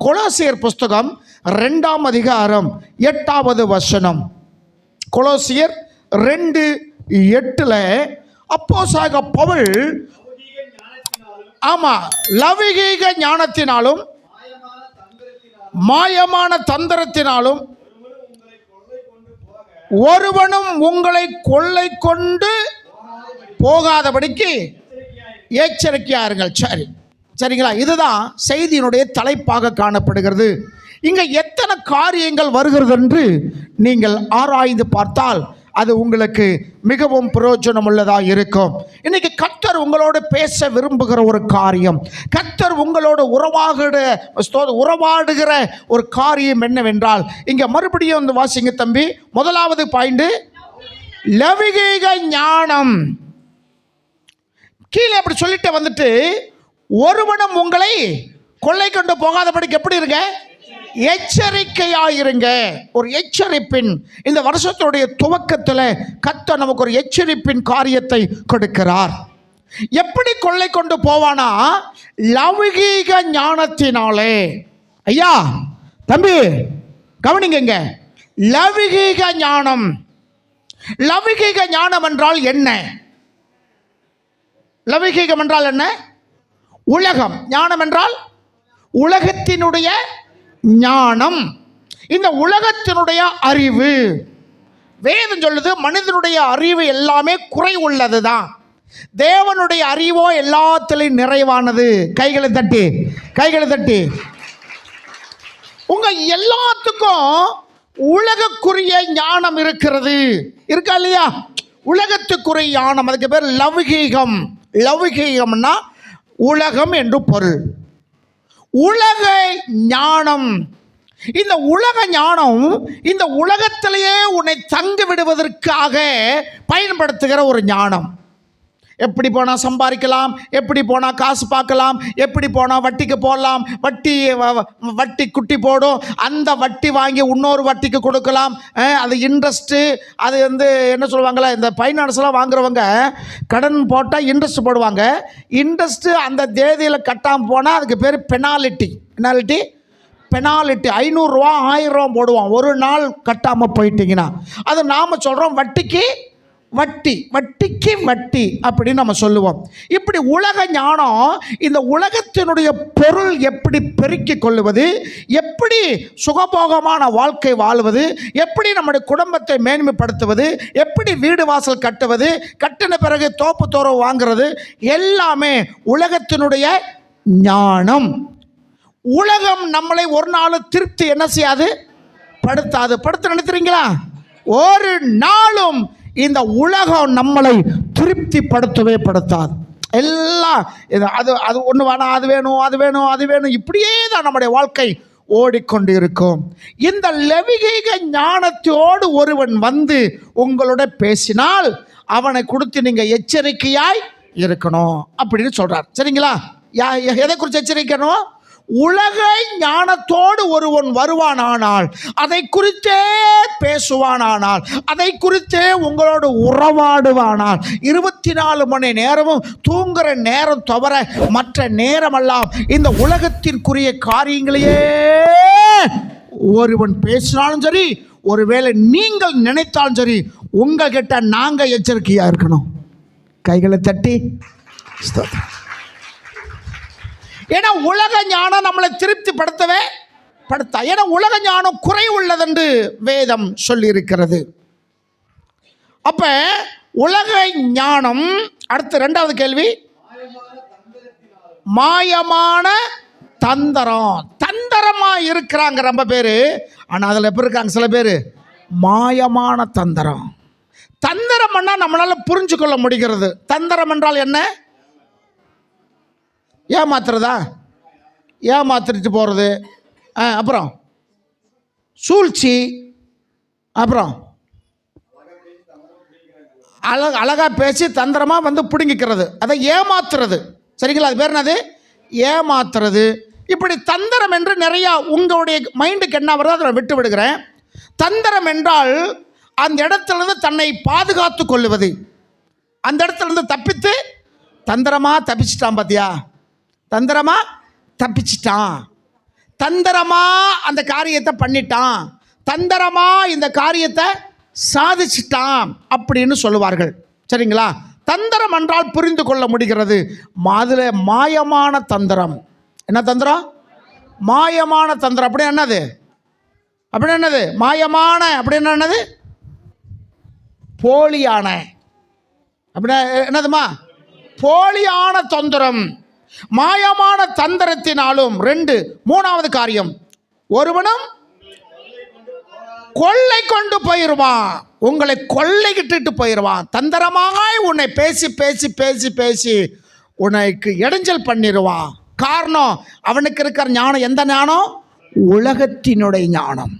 கொலோசியர் புஸ்தகம் 2ஆம் அதிகாரம் 8வது வசனம். கொலோசியர் 2:8 அப்போஸ்தலனாகிய பவுல் லௌகிக ஞானத்தினாலும் மாயமான தந்திரத்தினாலும் ஒருவனும் உங்களை கொள்ளை கொண்டு போகாதபடிக்கு எச்சரிக்கையாருங்கள். சரிங்களா? இதுதான் செய்தியினுடைய தலைப்பாக காணப்படுகிறது. இங்கே எத்தனை காரியங்கள் வருகிறது என்று நீங்கள் ஆராய்ந்து பார்த்தால் அது உங்களுக்கு மிகவும் பிரயோஜனம் உள்ளதாக இருக்கும். இன்னைக்கு கர்த்தர் உங்களோடு பேச விரும்புகிற ஒரு காரியம், கர்த்தர் உங்களோடு உறவாடுகிற ஒரு காரியம் என்னவென்றால், இங்கே மறுபடியும் வந்து வாசிங்க தம்பி. முதலாவது பாயிண்ட், லௌகிக ஞானம். கீழே அப்படி சொல்லிட்டு வந்துட்டு, ஒருவனும் உங்களை கொள்ளை கொண்டு போகாதபடிக்கு எப்படி இருங்க? எச்சரிக்கையாயிருங்க. ஒரு எச்சரிப்பின், இந்த வருஷத்துடைய துவக்கத்தில் கர்த்தர் நமக்கு ஒரு எச்சரிப்பின் காரியத்தை கொடுக்கிறார். எப்படி கொள்ளை கொண்டு போவானா? லௌகிக ஞானத்தினாலே. ஐயா தம்பி கவனிங்க, லௌகிக ஞானம். லௌகிக ஞானம் என்றால் என்ன? லௌகிகம் என்றால் என்ன? உலகம். ஞானம் என்றால் உலகத்தினுடைய ஞானம். இந்த உலகத்தினுடைய அறிவு. வேதம் சொல்லுது, மனிதனுடைய அறிவு எல்லாமே குறை உள்ளது தான், தேவனுடைய அறிவோ எல்லாத்திலையும் நிறைவானது. கைகளை தட்டி உங்க எல்லாத்துக்கும் உலகக்குரிய ஞானம் இருக்கிறது, இருக்கா இல்லையா? உலகத்துக்குரிய ஞானம், அதுக்கு பேர் லௌகீகம். லௌகீகம்னா உலகம் என்று பொருள். உலக ஞானம். இந்த உலக ஞானம் இந்த உலகத்திலேயே உன்னை தங்க விடுவதற்காக பயன்படுத்துகிற ஒரு ஞானம். எப்படி போனால் சம்பாதிக்கலாம், எப்படி போனால் காசு பார்க்கலாம், எப்படி போனால் வட்டிக்கு போடலாம், வட்டி குட்டி போடும், அந்த வட்டி வாங்கி இன்னொரு வட்டிக்கு கொடுக்கலாம். அது இன்ட்ரெஸ்ட்டு. அது வந்து என்ன சொல்லுவாங்களா, இந்த ஃபைனான்ஸ்லாம் வாங்குறவங்க கடன் போட்டால் இன்ட்ரெஸ்ட் போடுவாங்க. இன்ட்ரெஸ்ட்டு அந்த தேதியில் கட்டாமல் போனால் அதுக்கு பேர் பெனாலிட்டி. 500 ரூபா 1000 ரூபா போடுவோம் ஒரு நாள் கட்டாமல் போயிட்டீங்கன்னா. அது நாம் சொல்கிறோம் வட்டிக்கு வட்டி அப்படின்னு நம்ம சொல்லுவோம். இப்படி உலக ஞானம், இந்த உலகத்தினுடைய பொருள் எப்படி பெருக்கிக் கொள்வது, எப்படி சுகபோகமான வாழ்க்கை வாழ்வது, எப்படி நம்முடைய குடும்பத்தை மேன்மைப்படுத்துவது, எப்படி வீடு வாசல் கட்டுவது, கட்டின பிறகு தோப்பு தோறவு வாங்கிறது, எல்லாமே உலகத்தினுடைய ஞானம். உலகம் நம்மளை ஒரு நாள் திருப்தி என்ன செய்யாது? படுத்த நினைக்கிறீங்களா? ஒரு நாளும் இந்த உலகம் நம்மளை திருப்திப்படுத்தவே படுத்தாது. எல்லாம் அது ஒன்று வேணாம், அது வேணும், இப்படியே தான் நம்முடைய வாழ்க்கை ஓடிக்கொண்டு இருக்கும். இந்த லௌகிக ஞானத்தோடு ஒருவன் வந்து உங்களோட பேசினால் அவனை கொடுத்து நீங்கள் எச்சரிக்கையாய் இருக்கணும் அப்படின்னு சொல்கிறார். சரிங்களா? எதை குறித்து எச்சரிக்கணும்? உலக ஞானத்தோடு ஒருவன் வருவானானால், அதை குறித்தே பேசுவானானால், அதை குறித்தே உங்களோடு உறவாடுவானால், 24 மணி நேரமும் தூங்குற நேரம் தவிர மற்ற நேரமெல்லாம் இந்த உலகத்திற்குரிய காரியங்களையே ஒருவன் பேசினாலும் சரி, ஒருவேளை நீங்கள் நினைத்தாலும் சரி, உங்ககிட்ட நாங்கள் எச்சரிக்கையாக இருக்கணும். கைகளை தட்டி. ஏன்னா உலக ஞானம் நம்மளை திருப்திப்படுத்தவே படுத்தா. ஏன்னா உலக ஞானம் குறை உள்ளதென்று வேதம் சொல்லி இருக்கிறது. அப்ப உலக ஞானம். அடுத்து 2வது கேள்வி, மாயமான தந்திரம். தந்திரமா இருக்கிறாங்க ரொம்ப பேரு, ஆனா அதுல எப்படி இருக்காங்க சில பேரு? மாயமான தந்திரம். தந்திரம் நம்மளால புரிஞ்சு கொள்ள முடிகிறது. தந்திரம் என்றால் என்ன? ஏமாத்திட்டு போகிறது, அப்புறம் சூழ்ச்சி, அப்புறம் அழகாக பேசி தந்திரமாக வந்து பிடுங்கிக்கிறது, அதை ஏமாத்துறது. சரிங்களா? அது பேர் என்னது? ஏமாத்துறது. இப்படி தந்திரம் என்று நிறையா உங்களுடைய மைண்டுக்கு என்ன வருதோ அதை விட்டு விடுகிறேன். தந்திரம் என்றால் அந்த இடத்துலேருந்து தன்னை பாதுகாத்து கொள்ளுவது. அந்த இடத்துலேருந்து தப்பித்து தந்திரமாக தப்பிச்சிட்டான். பார்த்தியா? தந்திரமாக தப்பிச்சிட்டான். தந்திரமா அந்த காரியத்தை பண்ணிட்டான், தந்திரமா இந்த காரியத்தை சாதிச்சிட்டான் அப்படின்னு சொல்லுவார்கள். சரிங்களா? தந்திரம் என்றால் புரிந்து கொள்ள முடிகிறது. அதில் மாயமான தந்திரம். என்ன தந்திரம்? மாயமான தந்திரம். அப்படி என்னது? அப்படி என்னது? மாயமான அப்படின்னு என்னது? போலியான. அப்படின்னா என்னதுமா? போலியான தந்திரம். மாயமான தந்திரத்தினாலும். 2 3வது காரியம், ஒருவனும் கொள்ளை கொண்டு போயிடுவான். உங்களை கொள்ளைகிட்டு போயிடுவான். தந்திரமாய் உன்னை பேசி பேசி பேசி பேசி உனக்கு இடைஞ்சல் பண்ணிடுவான். காரணம், அவனுக்கு இருக்கிற ஞானம் எந்த ஞானம்? உலகத்தினுடைய ஞானம்.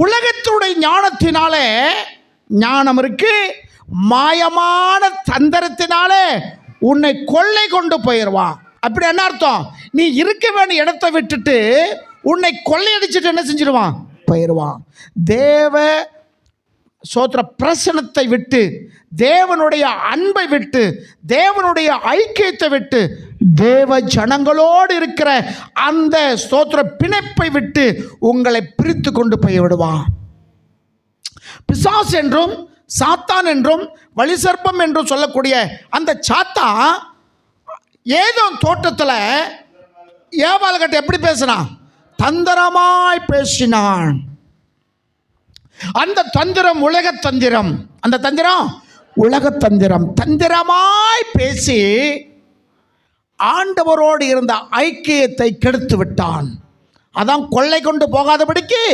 உலகத்தினுடைய ஞானத்தினாலே ஞானம் இருக்கு. மாயமான தந்திரத்தினாலே உன்னை கொள்ளை கொண்டு போயிடுவான். அப்படி என்ன அர்த்தம்? நீ இருக்க வேண்டிய இடத்தை விட்டுட்டு உன்னை கொள்ளையடிச்சிட்டு என்ன செஞ்சிருவான்? போயிடுவான். தேவ சோத்திர பிரசனத்தை விட்டு, தேவனுடைய அன்பை விட்டு, தேவனுடைய ஐக்கியத்தை விட்டு, தேவ ஜனங்களோடு இருக்கிற அந்த ஸ்தோத்திர பிணைப்பை விட்டு உங்களை பிரித்து கொண்டு போய் விடுவான். பிசாசு என்றும் சாத்தான் என்றும் வலிசர்ப்பம் என்றும் சொல்லக்கூடிய அந்த சாத்தான் ஏதோ தோட்டத்தில் ஏவாள்கிட்ட எப்படி பேசினான்? தந்திரமாய் பேசினான். அந்த தந்திரம் உலக தந்திரம். அந்த தந்திரம் உலக தந்திரம். தந்திரமாய் பேசி ஆண்டவரோடு இருந்த ஐக்கியத்தை கெடுத்து விட்டான். அதான் கொள்ளை கொண்டு போகாதபடிக்கு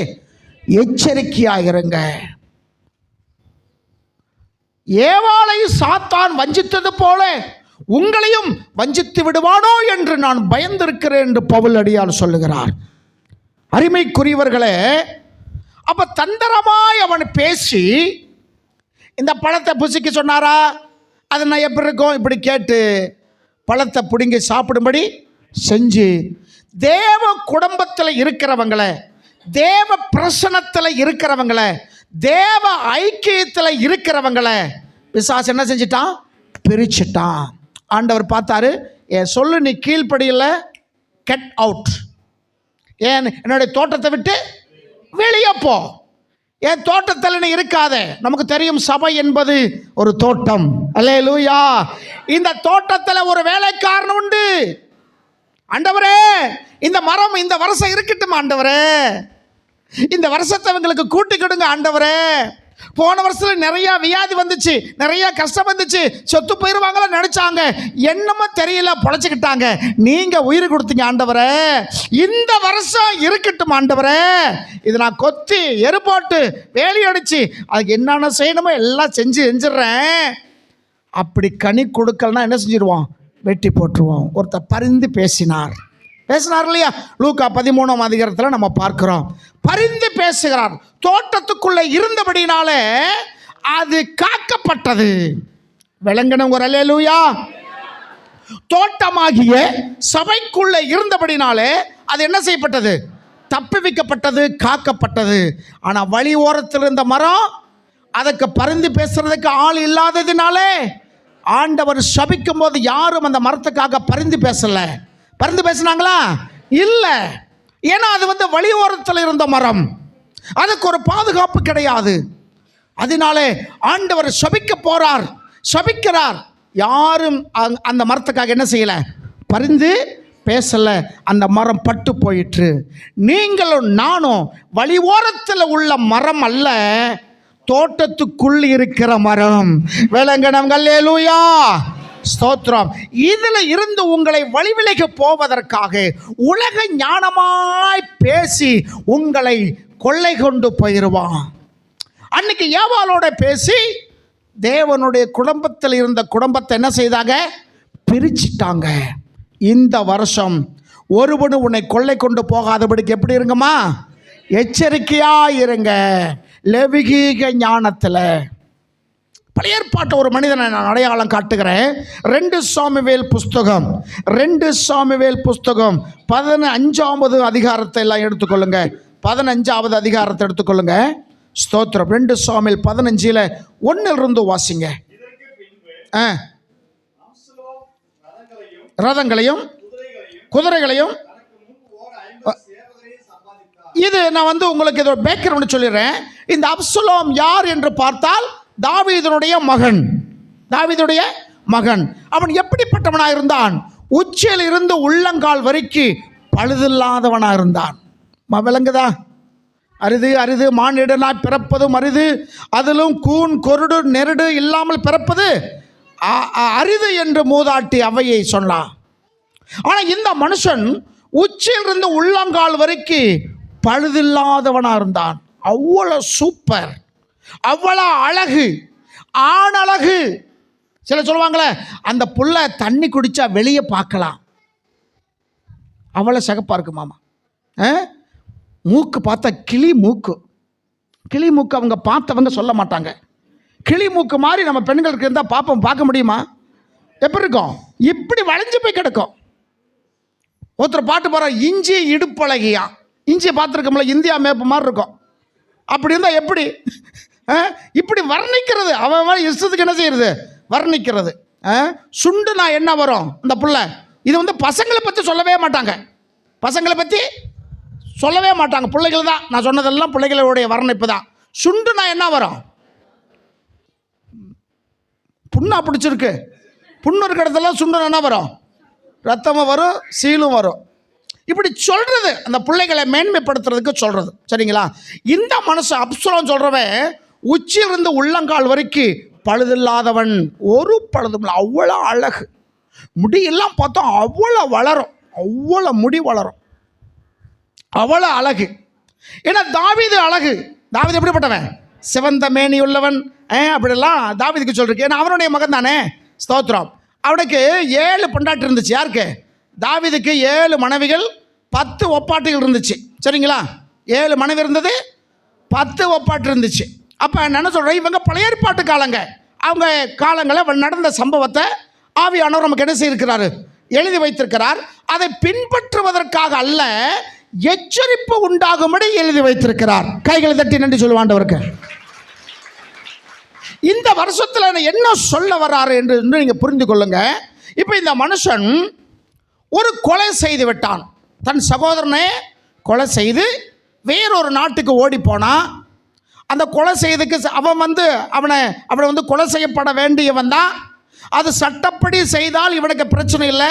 எச்சரிக்கையாயிருங்க. ஏவாளை சாத்தான் வஞ்சித்தது போல உங்களையும் வஞ்சித்து விடுவானோ என்று நான் பயந்திருக்கிறேன் என்று பவுல் அடியார் சொல்லுகிறார். அருமைக்குரியவர்களே, அப்ப தந்திரமாய் அவன் பேசி இந்த பழத்தை புசிக்க சொன்னாரா? அது நான் எப்படி இருக்கும்? இப்படி கேட்டு பழத்தை பிடுங்கி சாப்பிடும்படி செஞ்சு தேவ குடும்பத்தில் இருக்கிறவங்களை, தேவ பிரசனத்தில் இருக்கிறவங்களை, தேவ ஐக்கியத்தில் இருக்கிறவங்களை பிசாசு என்ன செஞ்சிட்டான்? பிரிச்சிட்டான். ஆண்டவர் பார்த்தாரு, என் சொல்லு நீ கீழ்ப்படியில், கெட் அவுட். ஏன் என்னுடைய தோட்டத்தை விட்டு வெளியே போ. என் தோட்டத்தில் நீ இருக்காத. நமக்கு தெரியும், சபை என்பது ஒரு தோட்டம். அல்லேலூயா. இந்த தோட்டத்தில் ஒரு வேலைக்காரன் உண்டு. ஆண்டவரே, இந்த மரம் இந்த வருஷம் இருக்கட்டும் ஆண்டவரே, இந்த வருஷத்தை அவங்களுக்கு கூட்டிக்கிடுங்க ஆண்டவரே. போன வருஷத்துல நிறைய வியாதி வந்துச்சு, நிறைய கஷ்டம் வந்துச்சு, சொத்து போயிருவாங்களோ நினைச்சாங்க, என்னமோ தெரியல, பொழைச்சிக்கிட்டாங்க. நீங்க உயிர் கொடுத்தீங்க ஆண்டவரே, இந்த வருஷம் இருக்கட்டும் ஆண்டவரே. இதை நான் கொத்தி எரு போட்டு வேலி அடிச்சு அதுக்கு என்னென்ன செய்யணுமோ எல்லாம் செஞ்சிடுறேன். அப்படி கனி கொடுக்கலன்னா என்ன செஞ்சிருவோம்? வெட்டி போட்டுருவோம். ஒருத்தர் பரிந்து பேசினார் இல்லையா? லூக்கா 13ஆம் அதிகாரத்தில் நம்ம பார்க்கிறோம். பரிந்து பேசுகிறார். தோட்டத்துக்குள்ள இருந்தபடினாலே அது காக்கப்பட்டது. விளங்கணும் ஒரு அல்லேலூயா. தோட்டமாகிய சபைக்குள்ள இருந்தபடினாலே அது என்ன செய்யப்பட்டது? தப்பி வைக்கப்பட்டது, காக்கப்பட்டது. ஆனால் வழி ஓரத்தில் இருந்த மரம், அதுக்கு பரிந்து பேசுறதுக்கு ஆள் இல்லாததினாலே ஆண்டவர் சபிக்கும் போது யாரும் அந்த மரத்துக்காக பரிந்து பேசல. பரிந்து பேசினாங்களா? இல்லை. ஏன்னா அது வழி ஓரத்தில் இருந்த மரம், அதுக்கு ஒரு பாதுகாப்பு கிடையாது. அதனாலே ஆண்டவர் சபிக்கிறார். யாரும் அந்த மரத்துக்காக என்ன செய்யல? பரிந்து பேசல. அந்த மரம் பட்டு போயிற்று. நீங்களும் நானும் வழி ஓரத்தில் உள்ள மரம் அல்ல, தோட்டத்துக்குள் இருக்கிற மரம். விளங்கணும். அல்லேலூயா. ஸ்தோத்திரம். இதில் இருந்து உங்களை வழிவிலக போவதற்காக உலக ஞானமாய் பேசி உங்களை கொள்ளை கொண்டு போயிடுவான். அன்னைக்கு ஏவாளோட பேசி தேவனுடைய குடும்பத்தில் இருந்த குடும்பத்தை என்ன செய்தாங்க? பிரிச்சிட்டாங்க. இந்த வருஷம் ஒருவனும் உன்னை கொள்ளை கொண்டு போகாதபடிக்கு எப்படி இருங்கம்மா? எச்சரிக்கையாக இருங்க. லெவிகீக ஞானத்தில் பழைய ஏற்பாட்டை ஒரு மனிதனை நான் அடையாளம் காட்டுகிறேன். 2 சாமுவேல் புஸ்தகம் 15வது அதிகாரத்தை எல்லாம் எடுத்துக்கொள்ளுங்க. 15வது அதிகாரத்தை எடுத்துக்கொள்ளுங்க. ஸ்தோத்திரம். 2 சாமுவேல் 15 1 வாசிங்க. ரதங்களையும் குதிரைகளையும் இது நான் வந்து உங்களுக்கு இதோட பேக்ரவுண்ட் சொல்லிடுறேன். இந்த அப்சலோம் யார் என்று பார்த்தால் தாவீதுடைய மகன். தாவீதுடைய மகன். அவன் எப்படிப்பட்டவனாக இருந்தான்? உச்சியில் இருந்து உள்ளங்கால் வரைக்கும் பழுதில்லாதவனாக இருந்தான். விளங்குதா? அரிது அரிது மானிடனாய் பிறப்பதும் அரிது, அதிலும் கூன் கொருடு நெருடு இல்லாமல் பிறப்பது அரிது என்று மூதாட்டி அவையை சொன்னான். ஆனால் இந்த மனுஷன் உச்சியிலிருந்து உள்ளங்கால் வரைக்கும் பழுதில்லாதவனாக இருந்தான். அவ்வளோ சூப்பர், அவ்வளோ அழகு, ஆண் அழகு. சில சொல்லுவாங்களே, அந்த புள்ள தண்ணி குடித்தா வெளியே பார்க்கலாம், அவ்வளோ சிகப்பாக இருக்கு மாமா. மூக்கு பார்த்தா கிளி மூக்கு. கிளி மூக்கு அவங்க பார்த்தவங்க சொல்ல மாட்டாங்க. கிளி மூக்கு மாதிரி நம்ம பெண்களுக்கு இருந்தால் பார்க்க முடியுமா? எப்படி இருக்கும்? இப்படி வளைஞ்சு போய் கிடக்கும். ஒருத்தர் பாட்டு போகிற இஞ்சி இடுப்பழகியா. இஞ்சியை பார்த்துருக்கோம்ல, இந்தியா மேப்பு மாதிரி இருக்கும். அப்படி இருந்தால் எப்படி? இப்படி வர்ணிக்கிறது. அவன் இஷ்டத்துக்கு என்ன செய்யறது? வர்ணிக்கிறது. சுண்டுனா என்ன வரும் இந்த புள்ள? இது வந்து பசங்களை பற்றி சொல்லவே மாட்டாங்க. பசங்களை பற்றி சொல்லவே மாட்டாங்க. பிள்ளைகள் தான். நான் சொன்னதெல்லாம் பிள்ளைகளுடைய வர்ணிப்பு தான். சுண்டுனா என்ன வரும்? புண்ணா பிடிச்சிருக்கு. புண்ணு இருக்கிற இடத்துல சுண்டுனா என்ன வரும்? ரத்தமும் வரும், சீலும் வரும். இப்படி சொல்கிறது அந்த பிள்ளைகளை மேன்மைப்படுத்துறதுக்கு சொல்கிறது. சரிங்களா? இந்த மனுஷன் அப்சலோம் சொல்கிறவன் உச்சியிலிருந்து உள்ளங்கால் வரைக்கும் பழுதில்லாதவன், ஒரு பழுதும் இல்லை. அவ்வளோ அழகு. முடியெல்லாம் பார்த்தோம் அவ்வளோ வளரும், அவ்வளோ முடி வளரும், அவ்வளோ அழகு. ஏன்னா தாவீது அழகு. தாவீது எப்படிப்பட்டவன்? சிவந்த மேனி உள்ளவன் அப்படிலாம் தாவீதுக்கு சொல்லிருக்கு. ஏன்னா அவனுடைய மகன் தானே. ஸ்தோத்திரம். அவனுக்கு 7 பொண்டாட்டி இருந்துச்சு. யாருக்கு? தாவீதுக்கு 7 மனைவிகள், 10 ஒப்பாட்டிகள் இருந்துச்சு. சரிங்களா? 7 மனைவி இருந்தது, 10 ஒப்பாட்டு இருந்துச்சு. அப்போ என்ன சொல்கிறேன், இவங்க பழைய ஏற்பாட்டு காலங்க. அவங்க காலங்களில் நடந்த சம்பவத்தை ஆவியானவர் நமக்கு என்ன செய்திருக்கிறாரு? எழுதி வைத்திருக்கிறார். அதை பின்பற்றுவதற்காக அல்ல, எச்சரிப்பு உண்டாகும்படி எழுதி வைத்திருக்கிறார். கைகளை தட்டி நன்றி சொல்லுவாண்டவருக்கு. இந்த வருஷத்தில் என்ன சொல்ல வர்றாரு என்று நீங்கள் புரிந்து கொள்ளுங்க. இப்போ இந்த மனுஷன் ஒரு கொலை செய்து விட்டான். தன் சகோதரனை கொலை செய்து வேறொரு நாட்டுக்கு ஓடி போனான். அந்த கொலை செய்ததுக்கு அவனை வந்து கொலை செய்யப்பட வேண்டியவன் தான். அது சட்டப்படி செய்தால் இவனுக்கு பிரச்சனை இல்லை.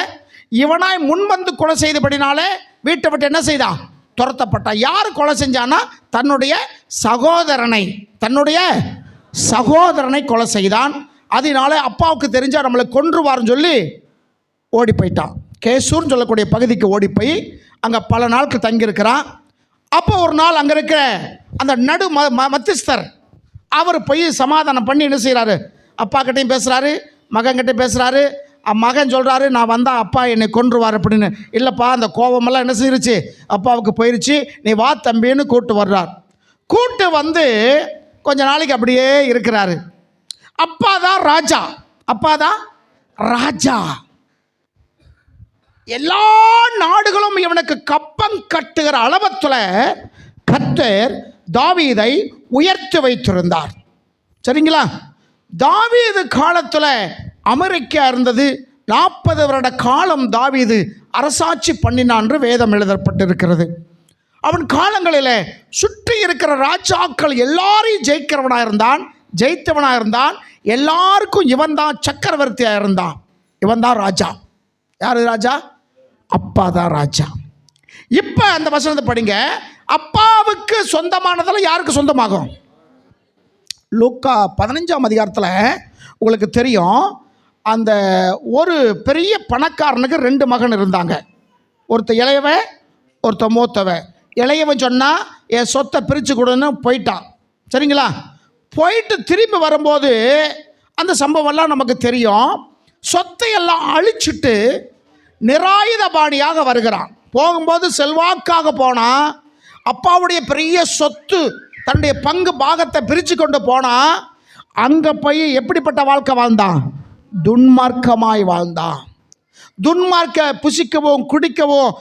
இவனாய் முன்வந்து கொலை செய்தபடினாலே வீட்டை விட்டு என்ன செய்தான்? துரத்தப்பட்டான். யார் கொலை செஞ்சானா? தன்னுடைய சகோதரனை கொலை செய்தான். அதனால அப்பாவுக்கு தெரிஞ்சா நம்மளை கொன்றுவார்னு சொல்லி ஓடி போயிட்டான். கேசூர்னு சொல்லக்கூடிய பகுதிக்கு ஓடி போய் அங்கே பல நாட்கள் தங்கியிருக்கிறான். அப்போ ஒரு நாள் அங்கே இருக்கிற அந்த மத்தியஸ்தர் அவர் போய் சமாதானம் பண்ணி என்ன செய்கிறாரு? அப்பா கிட்டையும் பேசுகிறாரு, மகன்கிட்டையும் பேசுகிறாரு. மகன் சொல்கிறாரு, நான் வந்தால் அப்பா என்னை கொன்றுவார் அப்படின்னு. இல்லைப்பா, அந்த கோபமெல்லாம் என்ன செய்யிருச்சு? அப்பாவுக்கு போயிடுச்சு, நீ வா தம்பின்னு கூப்பிட்டு வர்றார். கூப்பிட்டு வந்து கொஞ்ச நாளைக்கு அப்படியே இருக்கிறாரு. அப்பா தான் ராஜா. எல்லா நாடுகளும் இவனுக்கு கப்பம் கட்டுகிற அளவத்தில் கர்த்தர் தாவீதை உயர்த்தி வைத்திருந்தார். சரிங்களா? தாவீது காலத்தில் அமெரிக்கா இருந்தது. 40 வருட காலம் தாவீது அரசாட்சி பண்ணினான் என்று வேதம் எழுதப்பட்டிருக்கிறது. அவன் காலங்களில் சுற்றி இருக்கிற ராஜாக்கள் எல்லாரையும் ஜெயித்தவனாக இருந்தான். எல்லாருக்கும் இவன் தான் சக்கரவர்த்தியாக இருந்தான். இவன் தான் ராஜா. யார் ராஜா? அப்பா தான் ராஜா. இப்போ அந்த வசனத்தை படிங்க. அப்பாவுக்கு சொந்தமானதெல்லாம் யாருக்கு சொந்தமாகும்? லூக்கா 15ஆம் அதிகாரத்தில் உங்களுக்கு தெரியும். அந்த ஒரு பெரிய பணக்காரனுக்கு 2 மகன் இருந்தாங்க. ஒருத்தர் இளையவன், ஒருத்தர் மூத்தவன். இளையவன் சொன்னால் என் சொத்தை பிரித்து கொடுன்னு போயிட்டான். சரிங்களா? போயிட்டு திரும்பி வரும்போது அந்த சம்பவம்லாம் நமக்கு தெரியும். சொத்தையெல்லாம் அழிச்சிட்டு நிராயுதபாணியாக வருகிறான். போகும்போது செல்வாக்காக போனால் அப்பாவுடைய பெரிய சொத்து தன்னுடைய பங்கு பாகத்தை பிரித்து கொண்டு போனால் அங்கே போய் எப்படிப்பட்ட வாழ்க்கை வாழ்ந்தான்? துன்மார்க்கமாய் வாழ்ந்தான். புசிக்கவும் குடிக்கவும்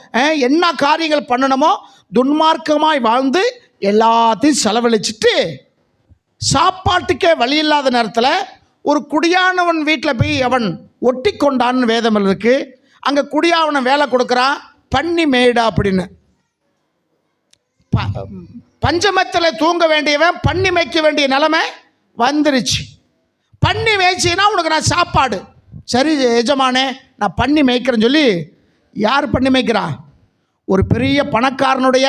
என்ன காரியங்கள் பண்ணணுமோ துன்மார்க்கமாய் வாழ்ந்து எல்லாத்தையும் செலவழிச்சிட்டு சாப்பாட்டுக்கே வழி இல்லாத நேரத்தில் ஒரு குடியானவன் வீட்டில் போய் அவன் ஒட்டி கொண்டான்னு வேதம் இருக்கு. அங்கே குடியானவன் வேலை கொடுக்குறான், பண்ணி மேய்டா அப்படின்னு. பஞ்சமத்தில் தூங்க வேண்டியவன் பன்னி மேய்க்க வேண்டிய நிலைமை வந்துருச்சு. பன்னி மேய்ச்சின்னா உனக்கு நான் சாப்பாடு. சரி எஜமானே, நான் பன்னி மேய்க்கிறேன்னு சொல்லி, யார் பன்னி மேய்க்கிறா? ஒரு பெரிய பணக்காரனுடைய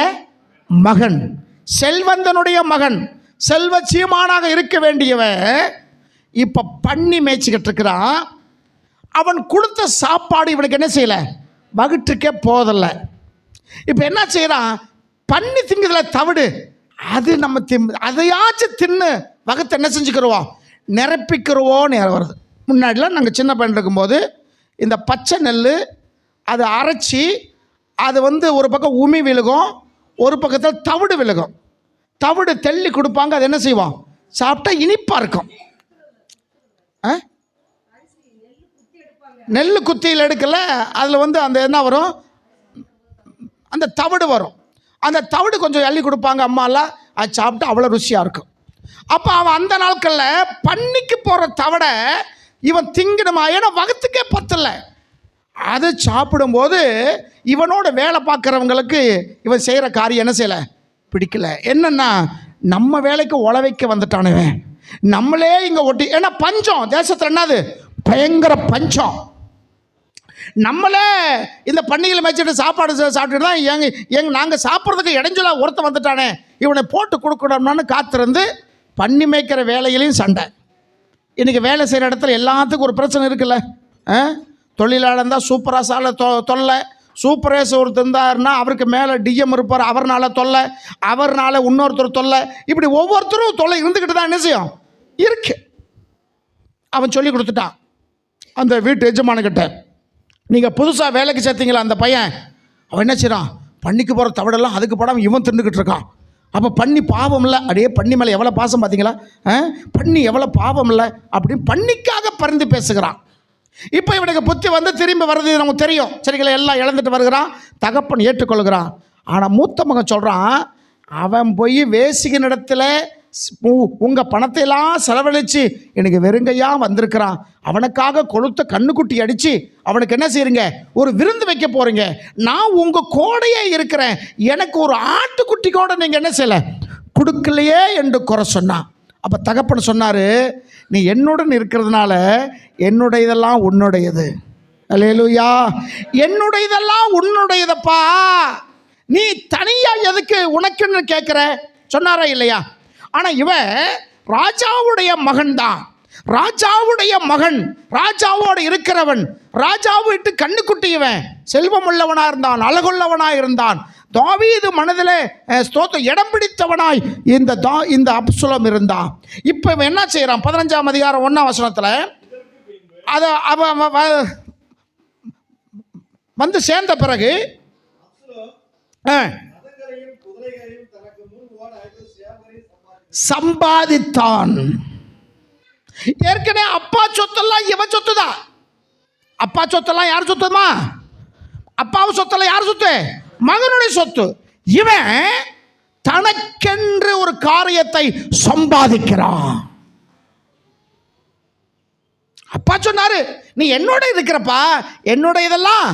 மகன், செல்வந்தனுடைய மகன், செல்வ சீமானாக இருக்க வேண்டியவன் இப்போ பன்னி மேய்ச்சிக்கிட்டு இருக்கிறான். அவன் கொடுத்த சாப்பாடு இவனுக்கு என்ன செய்யலை, வகுற்றுக்கே போதில்லை. இப்போ என்ன செய்கிறான், பன்னி திங்குதுல தவிடு, அது நம்ம அதையாச்சும் தின்னு வகுத்தை என்ன செஞ்சுக்கிறோம், நிரப்பிக்கிறோன்னு வருது. முன்னாடிலாம் நாங்கள் சின்ன பையன் இருக்கும்போது இந்த பச்சை நெல் அதை அரைச்சி அது ஒரு பக்கம் உமி விழுகும், ஒரு பக்கத்தில் தவிடு விழுகும். தவிடு தெள்ளி கொடுப்பாங்க, அது என்ன செய்வோம், சாப்பிட்டா இனிப்பாக இருக்கும். நெல் குத்தியில் எடுக்கல, அதில் அந்த என்ன வரும், அந்த தவிடு வரும். அந்த தவிடு கொஞ்சம் அள்ளி கொடுப்பாங்க அம்மாலாம், அது சாப்பிட்டு அவ்வளோ ருசியாக இருக்கும். அப்போ அவன் அந்த நாட்களில் பன்னிக்கு போகிற தவிடை இவன் திங்கணுமா, ஏன்னா வகுத்துக்கே பத்தலை. அது சாப்பிடும்போது இவனோட வேலை பார்க்குறவங்களுக்கு இவன் செய்கிற காரியம் என்ன செய்யலை, பிடிக்கல. என்னென்னா, நம்ம வேலைக்கு உழவைக்க வந்துட்டானுவேன், நம்மளே இங்கே ஒட்டி, ஏன்னா பஞ்சம் தேசத்தில் என்னது, பயங்கர பஞ்சம். நம்மளே இந்த பன்னிகளை மேய்ச்சிட்டு சாப்பாடு சாப்பிட்டுட்டு தான் நாங்கள் சாப்பிட்றதுக்கு இடைஞ்சலா ஒருத்தன் வந்துட்டானே, இவனை போட்டு கொடுக்கணும்னு காத்திருந்து பன்னி மேய்க்கிற வேலையிலையும் சண்டை. இன்றைக்கி வேலை செய்கிற இடத்துல எல்லாத்துக்கும் ஒரு பிரச்சனை இருக்குல்ல. தொழிலாளர் இருந்தால் சூப்பராசால தொல்லை, சூப்பரேஸ் ஒருத்தர் இருந்தாருன்னா அவருக்கு மேலே டிஎம் இருப்பார், அவர்னால தொல்லை, அவர்னால இன்னொருத்தர் தொல்லை, இப்படி ஒவ்வொருத்தரும் தொல்லை இருந்துக்கிட்டு தான் என்ன செய்யும் இருக்கு. அவன் சொல்லி கொடுத்துட்டான் அந்த வீட்டு எஜமானுக்கிட்ட, நீங்கள் புதுசாக வேலைக்கு சேர்த்தீங்களா அந்த பையன், அவன் என்ன செய்கிறான், பன்னிக்கு போகிற தவிடெல்லாம் அதுக்கு படாமல் இவன் தின்னுக்கிட்டு இருக்கான். அப்போ பன்னி பாவம் இல்லை, அப்படியே பன்னி மேலே எவ்வளோ பாசம் பார்த்தீங்களா, பன்னி எவ்வளோ பாவம் இல்லை அப்படின்னு பன்னிக்காக பரிந்து பேசுகிறான். இப்போ இவனுக்கு புத்தி திரும்பி வர்றது நமக்கு தெரியும். சரிங்களா, எல்லாம் இழந்துட்டு வருகிறான், தகப்பன் ஏற்றுக்கொள்கிறான். ஆனால் மூத்த மகன் சொல்கிறான், அவன் போய் வேசிகிற இடத்துல உங்கள் பணத்தையெல்லாம் செலவழித்து எனக்கு வெறுங்கையாக வந்திருக்கிறான், அவனுக்காக கொளுத்த கண்ணுக்குட்டி அடித்து அவனுக்கு என்ன செய்யுங்க, ஒரு விருந்து வைக்க போகிறீங்க, நான் உங்கள் கோடையே இருக்கிறேன், எனக்கு ஒரு ஆட்டுக்குட்டி கூட நீங்கள் என்ன செய்யலை கொடுக்கலையே என்று குறை சொன்னான். அப்போ தகப்பன் சொன்னார், நீ என்னுடன் இருக்கிறதுனால என்னுடையதெல்லாம் உன்னுடையது. அல்லேலூயா, என்னுடையதெல்லாம் உன்னுடையதப்பா, நீ தனியாக எதுக்கு உனக்குன்னு கேட்குற சொன்னாரா இல்லையா? ஆனால் இவன் ராஜாவுடைய மகன் தான், ராஜாவுடைய மகன், ராஜாவோடு இருக்கிறவன், ராஜாவை விட்டு கண்ணுக்குட்டி, இவன் செல்வம் உள்ளவனாக இருந்தான், அழகுள்ளவனாக இருந்தான், தாவீது மனதில் ஸ்தோத்திரம் இடம் பிடித்தவனாய் இந்த அப்சலோம் இருந்தான். இப்போ இவன் என்ன செய்கிறான், 15ஆம் அதிகாரம் 1ஆம் வசனத்தில் அதை அவன் சேர்ந்த பிறகு சம்பாதித்தான். ஏற்கனவே அப்பா சொத்தெல்லாம் இவன் சொத்து தான். அப்பா சொத்தெல்லாம் யார் சொத்துமா, அப்பாவும் சொத்தெல்லாம் யார் சொத்து, மகனுடைய சொத்து. இவன் தனக்கென்று ஒரு காரியத்தை சம்பாதிக்கிறான். அப்பா சொன்னாரு, நீ என்னோட இருக்கிறப்பா, என்னோட இதெல்லாம்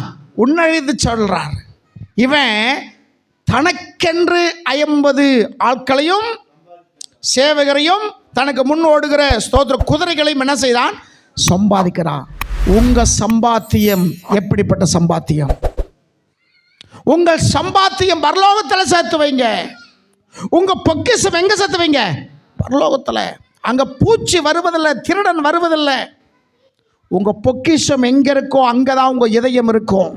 உன்னழித்து சொல்றார். இவன் தனக்கென்று 50 ஆட்களையும் சேவகரையும் தனக்கு முன் ஓடுகிற ஸ்தோத்திர குதிரைகளையும் என்ன செய்தான், சம்பாதிக்கிறான். உங்க சம்பாத்தியம் எப்படிப்பட்ட சம்பாத்தியம்? உங்கள் சம்பாத்தியம் பரலோகத்தில் சேர்த்து வைங்க. உங்க பொக்கிஷம் எங்க சேர்த்து வைங்க, பரலோகத்தில். அங்க பூச்சி வருவதில்லை, திருடன் வருவதில்லை. உங்க பொக்கிஷம் எங்க இருக்கோ அங்கதான் உங்க இதயம் இருக்கும்.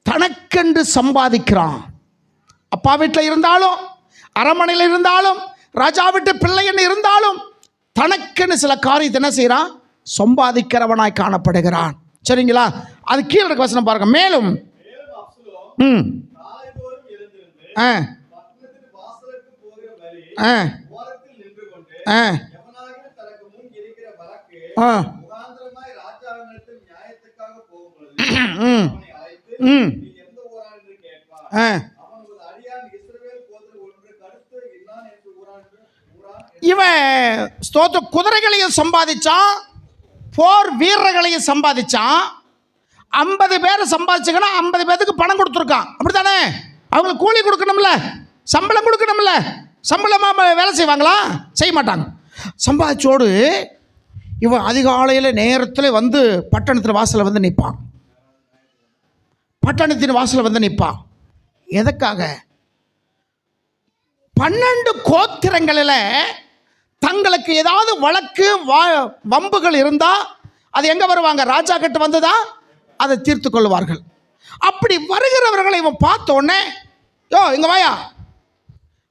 தனக்கென்று சம்பாதிக்கிறான். அப்பா வீட்டில் இருந்தாலும், அரண்மனையில் இருந்தாலும், ராஜா வீட்டு பிள்ளைன்னு இருந்தாலும், தனக்கென்று சில காரியத்தை என்ன செய்யறான், சம்பாதிக்கிறவனாய் காணப்படுகிறான். சரிங்களா, அது கீழே இருக்க வசனம் பாருங்க. மேலும் இவன் ஸ்தோத்திர குதிரைகளையும் சம்பாதிச்சான், போர் வீரர்களையும் சம்பாதிச்சான். 50 பேரை சம்பாதிச்சுக்கன்னா 50 பேருக்கு பணம் கொடுத்துருக்கான், அப்படித்தானே? அவங்களுக்கு கூலி கொடுக்கணும்ல, சம்பளம் கொடுக்கணும்ல. சம்பளமாக வேலை செய்வாங்களா? செய்ய மாட்டாங்க. சம்பாதிச்சோடு இவன் அதிகாலையில் நேரத்தில் வந்து பட்டணத்தின் வாசலில் வந்து நிற்பான். பட்டணத்தின் வாசலில் வந்து நிற்பான். எதற்காக? 12 கோத்திரங்களில் தங்களுக்கு ஏதாவது வழக்கு வம்புகள் இருந்தால் அது எங்கே வருவாங்க? ராஜா கிட்ட வந்ததா அதை தீர்த்து கொள்வார்கள். அப்படி வருகிறவர்களை இவன் பார்த்த உடனே, யோ இங்கே வாயா.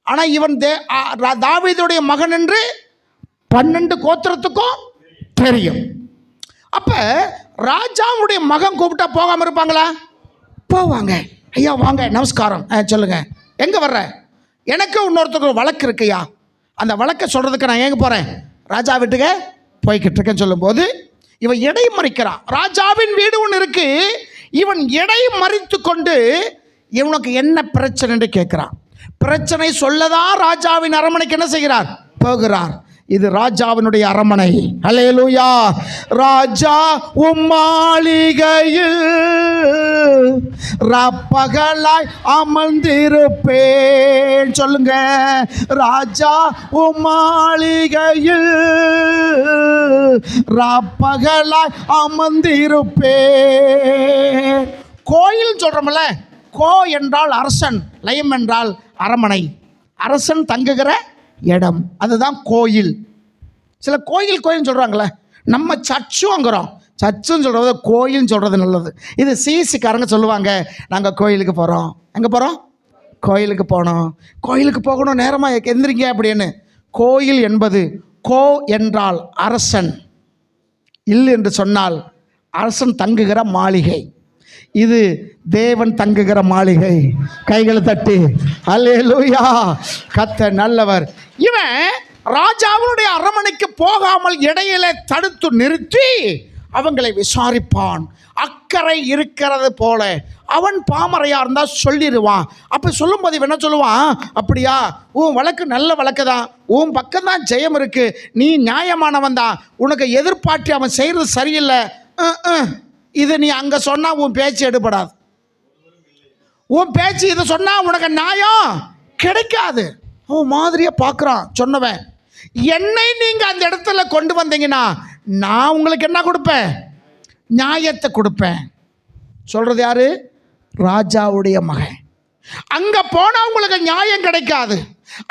ஆனால் இவன் தாவீதுடைய மகன் என்று 12 கோத்திரத்துக்கும் தெரியும். அப்போ ராஜாவுடைய மகன் கூப்பிட்டா போகாமல் இருப்பாங்களா? போவாங்க. ஐயா வாங்க, நமஸ்காரம், சொல்லுங்க, எங்கே வர்ற? எனக்கு இன்னொருத்தருக்கு வழக்கு இருக்குயா, அந்த வழக்கை சொல்கிறதுக்கு நான் எங்கே போகிறேன்? ராஜா வீட்டுக்கு போய்கிட்டு இருக்கேன்னு சொல்லும்போது இவன் இடை மறிக்கிறான். ராஜாவின் வீடு ஒன்று இருக்கு. இவன் இடை மறித்து கொண்டு இவனுக்கு என்ன பிரச்சனை என்று கேட்கிறான். பிரச்சனை சொல்லதான் ராஜாவின் அரண்மனைக்கு என்ன செய்கிறார்? போகிறார். இது ராஜாவினுடைய அரண்மனை. அல்லேலூயா. ராஜா மாளிகையில் பகலாய் அமர்ந்திருப்பேன். சொல்லுங்க, ராஜா மாளிகையில் பகலாய் அமர்ந்திருப்பேன். கோயில் சொல்றோம்ல, கோ என்றால் அரசன், லயம் என்றால் அரண்மனை, அரசன் தங்குகிற இடம், அதுதான் கோயில். சில கோயில் கோயில் சொல்கிறாங்களே, நம்ம சர்ச்சுங்கிறோம். சர்ச்சுன்னு சொல்கிறது கோயில்னு சொல்கிறது நல்லது. இது சிசிக்காரங்க சொல்லுவாங்க, நாங்கள் கோயிலுக்கு போகிறோம். எங்கே போகிறோம்? கோயிலுக்கு போனோம். கோயிலுக்கு போகணும், நேரமாக எந்திரிங்க அப்படின்னு. கோயில் என்பது கோ என்றால் அரசன், இல் என்று சொன்னால் அரசன் தங்குகிற மாளிகை. இது தேவன் தங்குகிற மாளிகை. கைகளை தட்டி அல்லேலூயா. கர்த்தர் நல்லவர். இவன் ராஜாவுடைய அரண்மனைக்கு போகாமல் இடையில தடுத்து நிறுத்தி அவங்களை விசாரிப்பான். அக்கறை இருக்கிறது போல. அவன் பாமரையா இருந்தால் சொல்லிடுவான். அப்போ சொல்லும்போது இவன் என்ன சொல்லுவான்? அப்படியா, உன் வழக்கு நல்ல வழக்கு தான், உன் பக்கம் தான் ஜெயம் இருக்கு, நீ நியாயமானவன் தான், உனக்கு எதிர்பார்த்து அவன் செய்கிறது சரியில்லை, இது நீ அங்கே சொன்னால் உன் பேச்சு எடுபடாது, உன் பேச்சு இதை சொன்னால் உனக்கு நியாயம் கிடைக்காது. அவன் மாதிரியாக பார்க்குறான். சொன்னவன், என்னை நீங்கள் அந்த இடத்துல கொண்டு வந்தீங்கன்னா நான் உங்களுக்கு என்ன கொடுப்பேன்? நியாயத்தை கொடுப்பேன். சொல்கிறது யாரு? ராஜாவுடைய மகன். அங்கே போனால் உங்களுக்கு நியாயம் கிடைக்காது,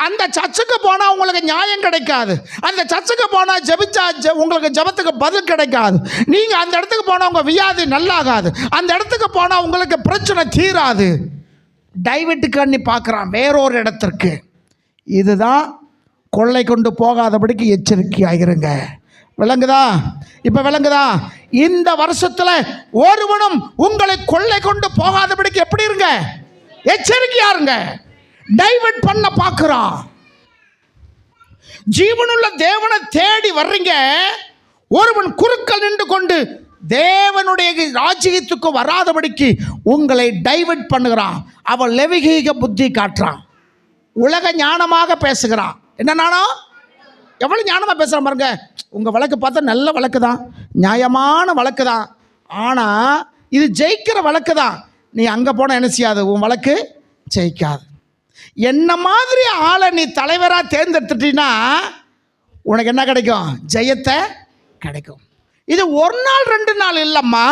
அந்த சர்ச்சுக்கு போனால் உங்களுக்கு நியாயம் கிடைக்காது, அந்த சர்ச்சுக்கு போனால் ஜெபிச்சா உங்களுக்கு ஜெபத்துக்கு பதில் கிடைக்காது, நீங்கள் அந்த இடத்துக்கு போனால் உங்கள் வியாதி நல்லாகாது, அந்த இடத்துக்கு போனால் உங்களுக்கு பிரச்சனை தீராது. டைவர்ட்டுக்கு அண்ணி பார்க்குறான் வேறொரு இடத்திற்கு. இதுதான் கொள்ளை கொண்டு போகாதபடிக்கு எச்சரிக்கையாகிருங்க. விளங்குதா? இப்போ விளங்குதா? இந்த வருஷத்தில் ஒருவனும் உங்களை கொள்ளை கொண்டு போகாதபடிக்கு எப்படி இருங்க? எச்சரிக்கையா இருங்க. டைவர்ட் பண்ண பார்க்கிறான். ஜீவனுள்ள தேவனை தேடி வர்றீங்க, ஒருவன் குறுக்கல் நின்று கொண்டு தேவனுடைய ராஜ்யத்துக்கு வராதபடிக்கு உங்களை டைவர்ட் பண்ணுகிறான். அவன் லெவிகீக புத்தி காட்டுறான், உலக ஞானமாக பேசுகிறான். என்ன ஞானம்? எவ்வளோ ஞானமாக பேசுகிறான் பாருங்க. உங்கள் வழக்கு பார்த்தா நல்ல வழக்கு தான், நியாயமான வழக்கு தான், ஆனால் இது ஜெயிக்கிற வழக்கு தான். நீ அங்கே போனால் என்ன செய்யாது? உன் வழக்கு ஜெயிக்காது. என்ன மாதிரி ஆளை நீ தலைவராக தேர்ந்தெடுத்துட்டீங்கன்னா உனக்கு என்ன கிடைக்கும்? ஜெயத்தை கிடைக்கும். இது ஒரு நாள் 2 நாள் இல்லைம்மா,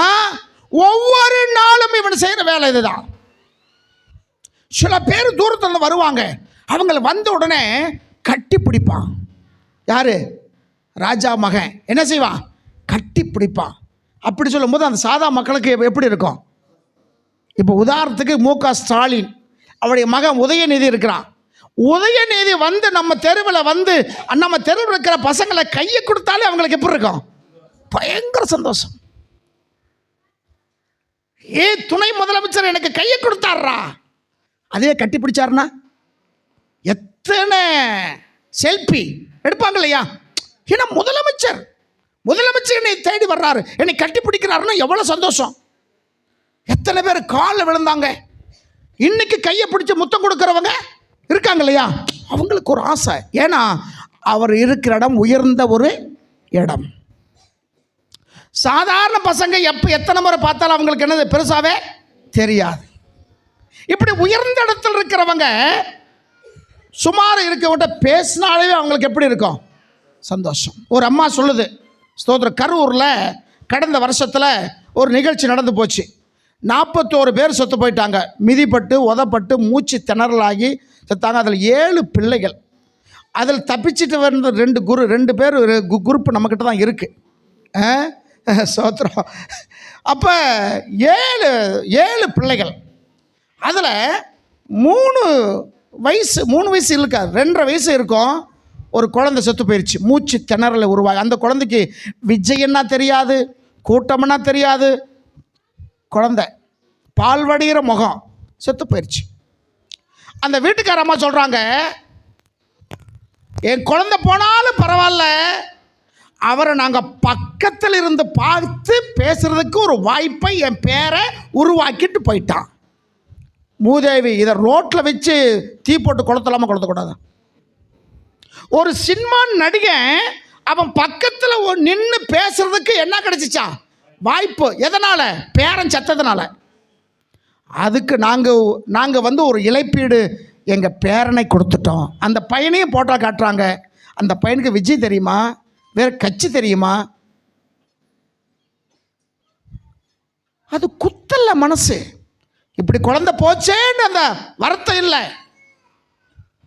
ஒவ்வொரு நாளும் இவன் செய்கிற வேலை இதுதான். சில பேர் தூரத்தில் வருவாங்க, அவங்கள வந்த உடனே கட்டி பிடிப்பான். யாரு? ராஜா மகன். என்ன செய்வான்? கட்டி பிடிப்பான். அப்படி சொல்லும்போது அந்த சாதா மக்களுக்கு எப்படி இருக்கும்? இப்போ உதாரணத்துக்கு மு.க. ஸ்டாலின், அவருடைய மகன் உதயநிதி இருக்கிறான். உதயநிதி வந்து நம்ம தெருவில் வந்து நம்ம தெருவில் இருக்கிற பசங்களை கையை கொடுத்தாலே அவங்களுக்கு எப்படி இருக்கும்? பயங்கர சந்தோஷம். துணை முதலமைச்சர் எனக்கு கையை கொடுத்தாரா, அதே கட்டி பிடிச்சாருன்னா எத்தனை செல்ஃபி எடுப்பாங்க இல்லையா? ஏன்னா முதலமைச்சர் என்னை தேடி வர்றாரு, என்னை கட்டி பிடிக்கிறாருன்னா எவ்வளோ சந்தோஷம். எத்தனை பேர் காலில் விழுந்தாங்க. இன்னைக்கு கையை பிடிச்சி முத்தம் கொடுக்குறவங்க இருக்காங்க இல்லையா? அவங்களுக்கு ஒரு ஆசை. ஏன்னா அவர் இருக்கிற இடம் உயர்ந்த ஒரு இடம். சாதாரண பசங்க எத்தனை முறை பார்த்தாலும் அவங்களுக்கு என்னது பெருசாவே தெரியாது. இப்படி உயர்ந்த இடத்துல இருக்கிறவங்க சுமார் இருக்கவங்கிட்ட பேசினாலே அவங்களுக்கு எப்படி இருக்கும்? சந்தோஷம். ஒரு அம்மா சொல்லுது, ஸ்தோத்திரம், கரூரில் கடந்த வருஷத்தில் ஒரு நிகழ்ச்சி நடந்து போச்சு. 41 பேர் செத்து போயிட்டாங்க. மிதிப்பட்டு உதப்பட்டு மூச்சு திணறலாகி செத்தாங்க. அதில் 7 பிள்ளைகள். அதில் தப்பிச்சுட்டு வந்த 2 பேர் குரூப் நம்மக்கிட்ட தான் இருக்குது. ஸ்தோத்திரம். அப்போ 7 பிள்ளைகள். அதில் 3 வயசு இருக்காது, 2.5 வயசு இருக்கும். ஒரு குழந்தை செத்து போயிடுச்சு, மூச்சு திணறலை உருவாகி. அந்த குழந்தைக்கு விஜயன்னா தெரியாது, கூட்டம்னா தெரியாது. குழந்தை பால் வடிகிற முகம், செத்து போயிடுச்சு. அந்த வீட்டுக்கார அம்மா சொல்கிறாங்க, என் குழந்தை போனாலும் பரவாயில்ல, அவரை நாங்கள் பக்கத்தில் இருந்து பார்த்து பேசுகிறதுக்கு ஒரு வாய்ப்பை என் பேரை உருவாக்கிட்டு போயிட்டான். மூதேவி, இதை ரோட்டில் வச்சு தீ போட்டு கொளுத்தலாமா? கொளுத்தக்கூடாது. ஒரு சினிமா நடிகன் அவன் பக்கத்தில் நின்று பேசுறதுக்கு என்ன கிடைச்சிச்சா? வாய்ப்பு. எதனால்? பேரன் சத்ததுனால. அதுக்கு நாங்கள் ஒரு இழப்பீடு எங்கள் பேரனை கொடுத்துட்டோம். அந்த பையனையும் போட்டோ காட்டுறாங்க. அந்த பையனுக்கு விஜய் தெரியுமா, வேறு கட்சி தெரியுமா? அது குத்தல்ல மனசு. இப்படி குழந்தை போச்சேன்னு அந்த வருத்தம் இல்லை,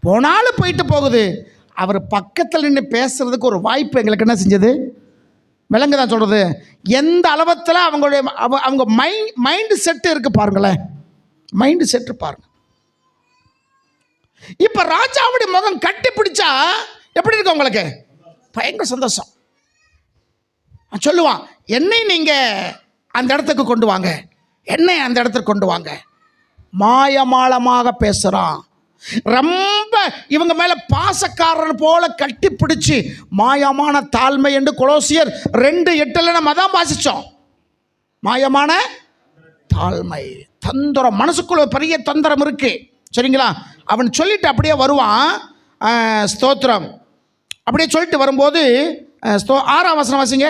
போனாலும் போயிட்டு போகுது. அவர் பக்கத்தில் நின்று பேசுறதுக்கு ஒரு வாய்ப்பு எங்களுக்கு என்ன செஞ்சது? விலங்கு தான் சொல்கிறது. எந்த அளவத்தில் அவங்க மைண்டு செட்டு இருக்குது பாருங்களேன், மைண்டு செட்டு பாருங்க. இப்போ ராஜாவுடைய முகம் கட்டி பிடிச்சா எப்படி இருக்கு உங்களுக்கு? பயங்கர சந்தோஷம். சொல்லுவான், என்னை நீங்கள் அந்த இடத்துக்கு கொண்டு வாங்க, என்னை அந்த இடத்துக்கு கொண்டு வாங்க. மாயமாளமாக பேசுகிறான். ரொம்ப இவங்க மேலே பாசக்காரன் போல கட்டி பிடிச்சி மாயமான தாழ்மை என்று கொலோசியர் 2:8 நம்ம தான் வாசித்தோம். மாயமான தாழ்மை, தந்திரம், மனசுக்குள்ள பெரிய தந்திரம் இருக்கு. சரிங்களா? அவன் சொல்லிட்டு அப்படியே வருவான். ஸ்தோத்திரம். அப்படியே சொல்லிட்டு வரும்போது 6ஆம் வசனம் வாசிங்க.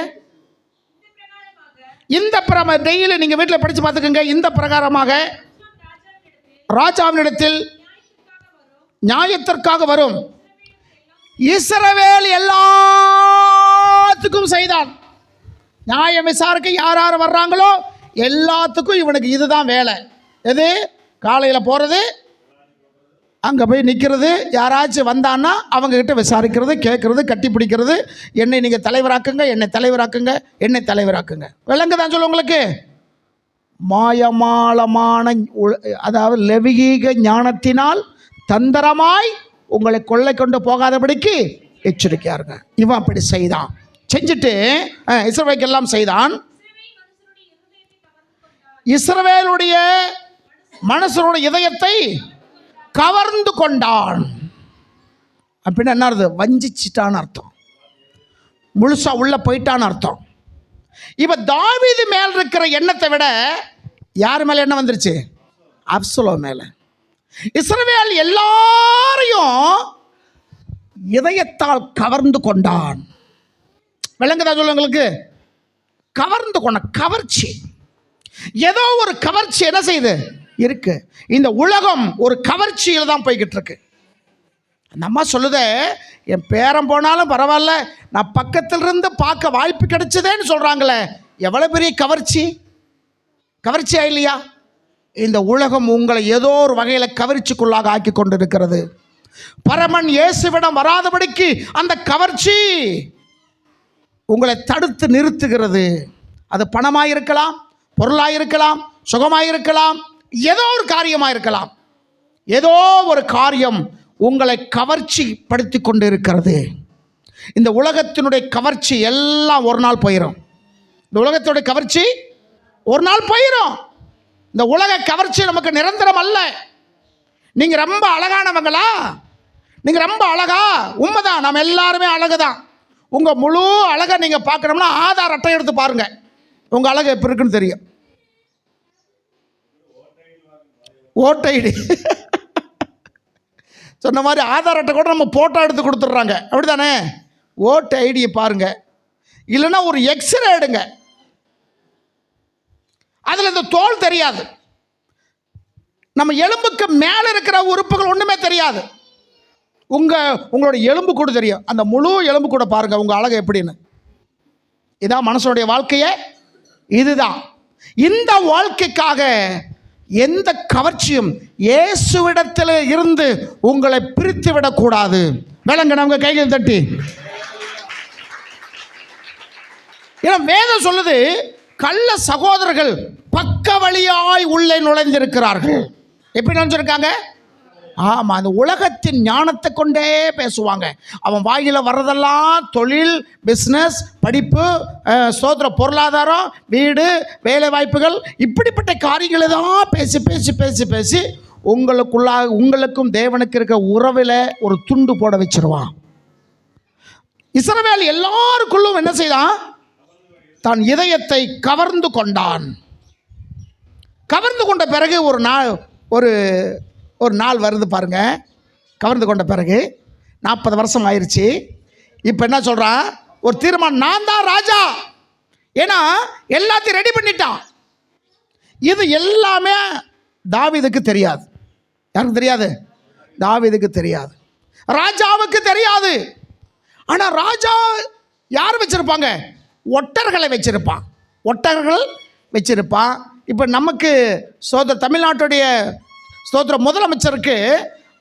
இந்த பிரகாரம் டெய்லி நீங்கள் வீட்டில் படித்து பார்த்துக்கோங்க. இந்த பிரகாரமாக ராஜாவினிடத்தில் நியாயத்திற்காக வரும். இஸ்ரவேல் எல்லாத்துக்கும் செய்தான். நியாயம் விசாரிக்க யார் யார் வர்றாங்களோ எல்லாத்துக்கும் இவனுக்கு இதுதான் வேலை. எது? காலையில் போகிறது, அங்கே போய் நிற்கிறது, யாராச்சும் வந்தான்னா அவங்கக்கிட்ட விசாரிக்கிறது, கேட்குறது, கட்டி பிடிக்கிறது. என்னை நீங்கள் தலைவராக்குங்க, என்னை தலைவராக்குங்க, என்னை தலைவராக்குங்க. விலங்கு தான் சொல்ல உங்களுக்கு. மாயமாளமான, அதாவது லெவிகீக ஞானத்தினால் தந்திரமாய் உங்களை கொள்ளை கொண்டு போகாதபடிக்கு எச்சரிக்கையாருங்க. இவன் அப்படி செய்தான். செஞ்சுட்டு இஸ்ரவேலுக்கெல்லாம் செய்தான். இஸ்ரவேலுடைய மனுஷனுடைய இதயத்தை கவர்ந்து கொண்டான். அப்படின்னு என்ன அர்த்தம்? வஞ்சிச்சிட்டான்னு அர்த்தம். முழுசா உள்ள போயிட்டான்னு அர்த்தம். இப்ப தாவீது மேல் இருக்கிற எண்ணத்தை விட யார் மேல என்ன வந்துருச்சு? அப்சலோம் மேல. இஸ்ரவேல் எல்லாரையும் இதயத்தால் கவர்ந்து கொண்டான். விளங்குதா சொல்லுங்களுக்கு? கவர்ந்து கொண்ட கவர்ச்சி, ஏதோ ஒரு கவர்ச்சி என்ன செய்யுது இருக்கு. இந்த உலகம் ஒரு கவர்ச்சியில் தான் போய்கிட்டு இருக்கு. அந்த அம்மா சொல்லுதே, என் பேரன் போனாலும் பரவாயில்ல, நான் பக்கத்தில் இருந்து பார்க்க வாய்ப்பு கிடைச்சதேன்னு சொல்றாங்களே, எவ்வளவு பெரிய கவர்ச்சி! கவர்ச்சியா இல்லையா? இந்த உலகம் உங்களை ஏதோ ஒரு வகையில் கவர்ச்சிக்குள்ளாக ஆக்கி கொண்டிருக்கிறது. பரமன் இயேசுவிடம் வராதபடிக்கு அந்த கவர்ச்சி உங்களை தடுத்து நிறுத்துகிறது. அது பணமாயிருக்கலாம், பொருளாயிருக்கலாம், சுகமாயிருக்கலாம், ஏதோ ஒரு காரியமாக இருக்கலாம். ஏதோ ஒரு காரியம் உங்களை கவர்ச்சி படுத்தி கொண்டு இருக்கிறது. இந்த உலகத்தினுடைய கவர்ச்சி எல்லாம் ஒரு நாள் போயிடும். இந்த உலகத்தினுடைய கவர்ச்சி ஒரு நாள் போயிடும். இந்த உலக கவர்ச்சி நமக்கு நிரந்தரம் அல்ல. நீங்கள் ரொம்ப அழகானவங்களா? நீங்கள் ரொம்ப அழகா? உண்மைதான், நம்ம எல்லாருமே அழகு தான். உங்கள் முழு அழகை நீங்கள் பார்க்கணும்னா ஆதார் அட்டை எடுத்து பாருங்கள், உங்கள் அழகு எப்படி இருக்குன்னு தெரியும். ஓட்டைடி சொன்ன மாதிரி ஆதார் அட்டை கூட நம்ம போட்டோ எடுத்து கொடுத்துட்றாங்க, அப்படி தானே? ஓட்டு ஐடியை பாருங்கள், இல்லைன்னா ஒரு எக்ஸ்ரே எடுங்க, அதில் இந்த தோல் தெரியாது. நம்ம எலும்புக்கு மேலே இருக்கிற உறுப்புகள் ஒன்றுமே தெரியாது. உங்களோட எலும்பு கூட தெரியும். அந்த முழு எலும்பு கூட பாருங்கள் உங்கள் அழகு எப்படின்னு. இதான் மனுஷனுடைய வாழ்க்கையே, இதுதான். இந்த வாழ்க்கைக்காக எந்த கவர்ச்சியும் இயேசுவிடத்தில் இருந்து உங்களை பிரித்து விடக்கூடாது. விளங்க நம்ம கைகள் தட்டி. ஏன்னா வேதம் சொல்லுது, கள்ள சகோதரர்கள் பக்க வழியாய் உள்ளே நுழைந்திருக்கிறார்கள். எப்படி நுழைஞ்சிருக்காங்க? ஆமாம், அந்த உலகத்தின் ஞானத்தை கொண்டே பேசுவாங்க. அவன் வாயில் வர்றதெல்லாம் தொழில், பிஸ்னஸ், படிப்பு, சோதர பொருளாதாரம், வீடு, வேலை வாய்ப்புகள், இப்படிப்பட்ட காரியங்களை தான் பேசி பேசி பேசி பேசி உங்களுக்கும் தேவனுக்கு இருக்க உறவில் ஒரு துண்டு போட வச்சிருவான். இஸ்ரவேல் எல்லாருக்குள்ளும் என்ன செய்தான்? தன் இதயத்தை கவர்ந்து கொண்டான். கவர்ந்து கொண்ட பிறகு ஒரு நாள் வருது பாருங்க. கவர்ந்து கொண்ட பிறகு 40 வருஷம் ஆயிடுச்சு. இப்போ என்ன சொல்கிறான்? ஒரு தீர்மானம், நான் தான் ராஜா. ஏன்னா எல்லாத்தையும் ரெடி பண்ணிட்டான். இது எல்லாமே தாவீதுக்கு தெரியாது. யாருக்கு தெரியாது? தாவீதுக்கு தெரியாது, ராஜாவுக்கு தெரியாது. ஆனால் ராஜா யார் வச்சிருப்பாங்க? ஒட்டர்களை வச்சிருப்பான். ஒட்டர்கள் வச்சிருப்பான். இப்போ நமக்கு தமிழ்நாட்டுடைய முதலமைச்சருக்கு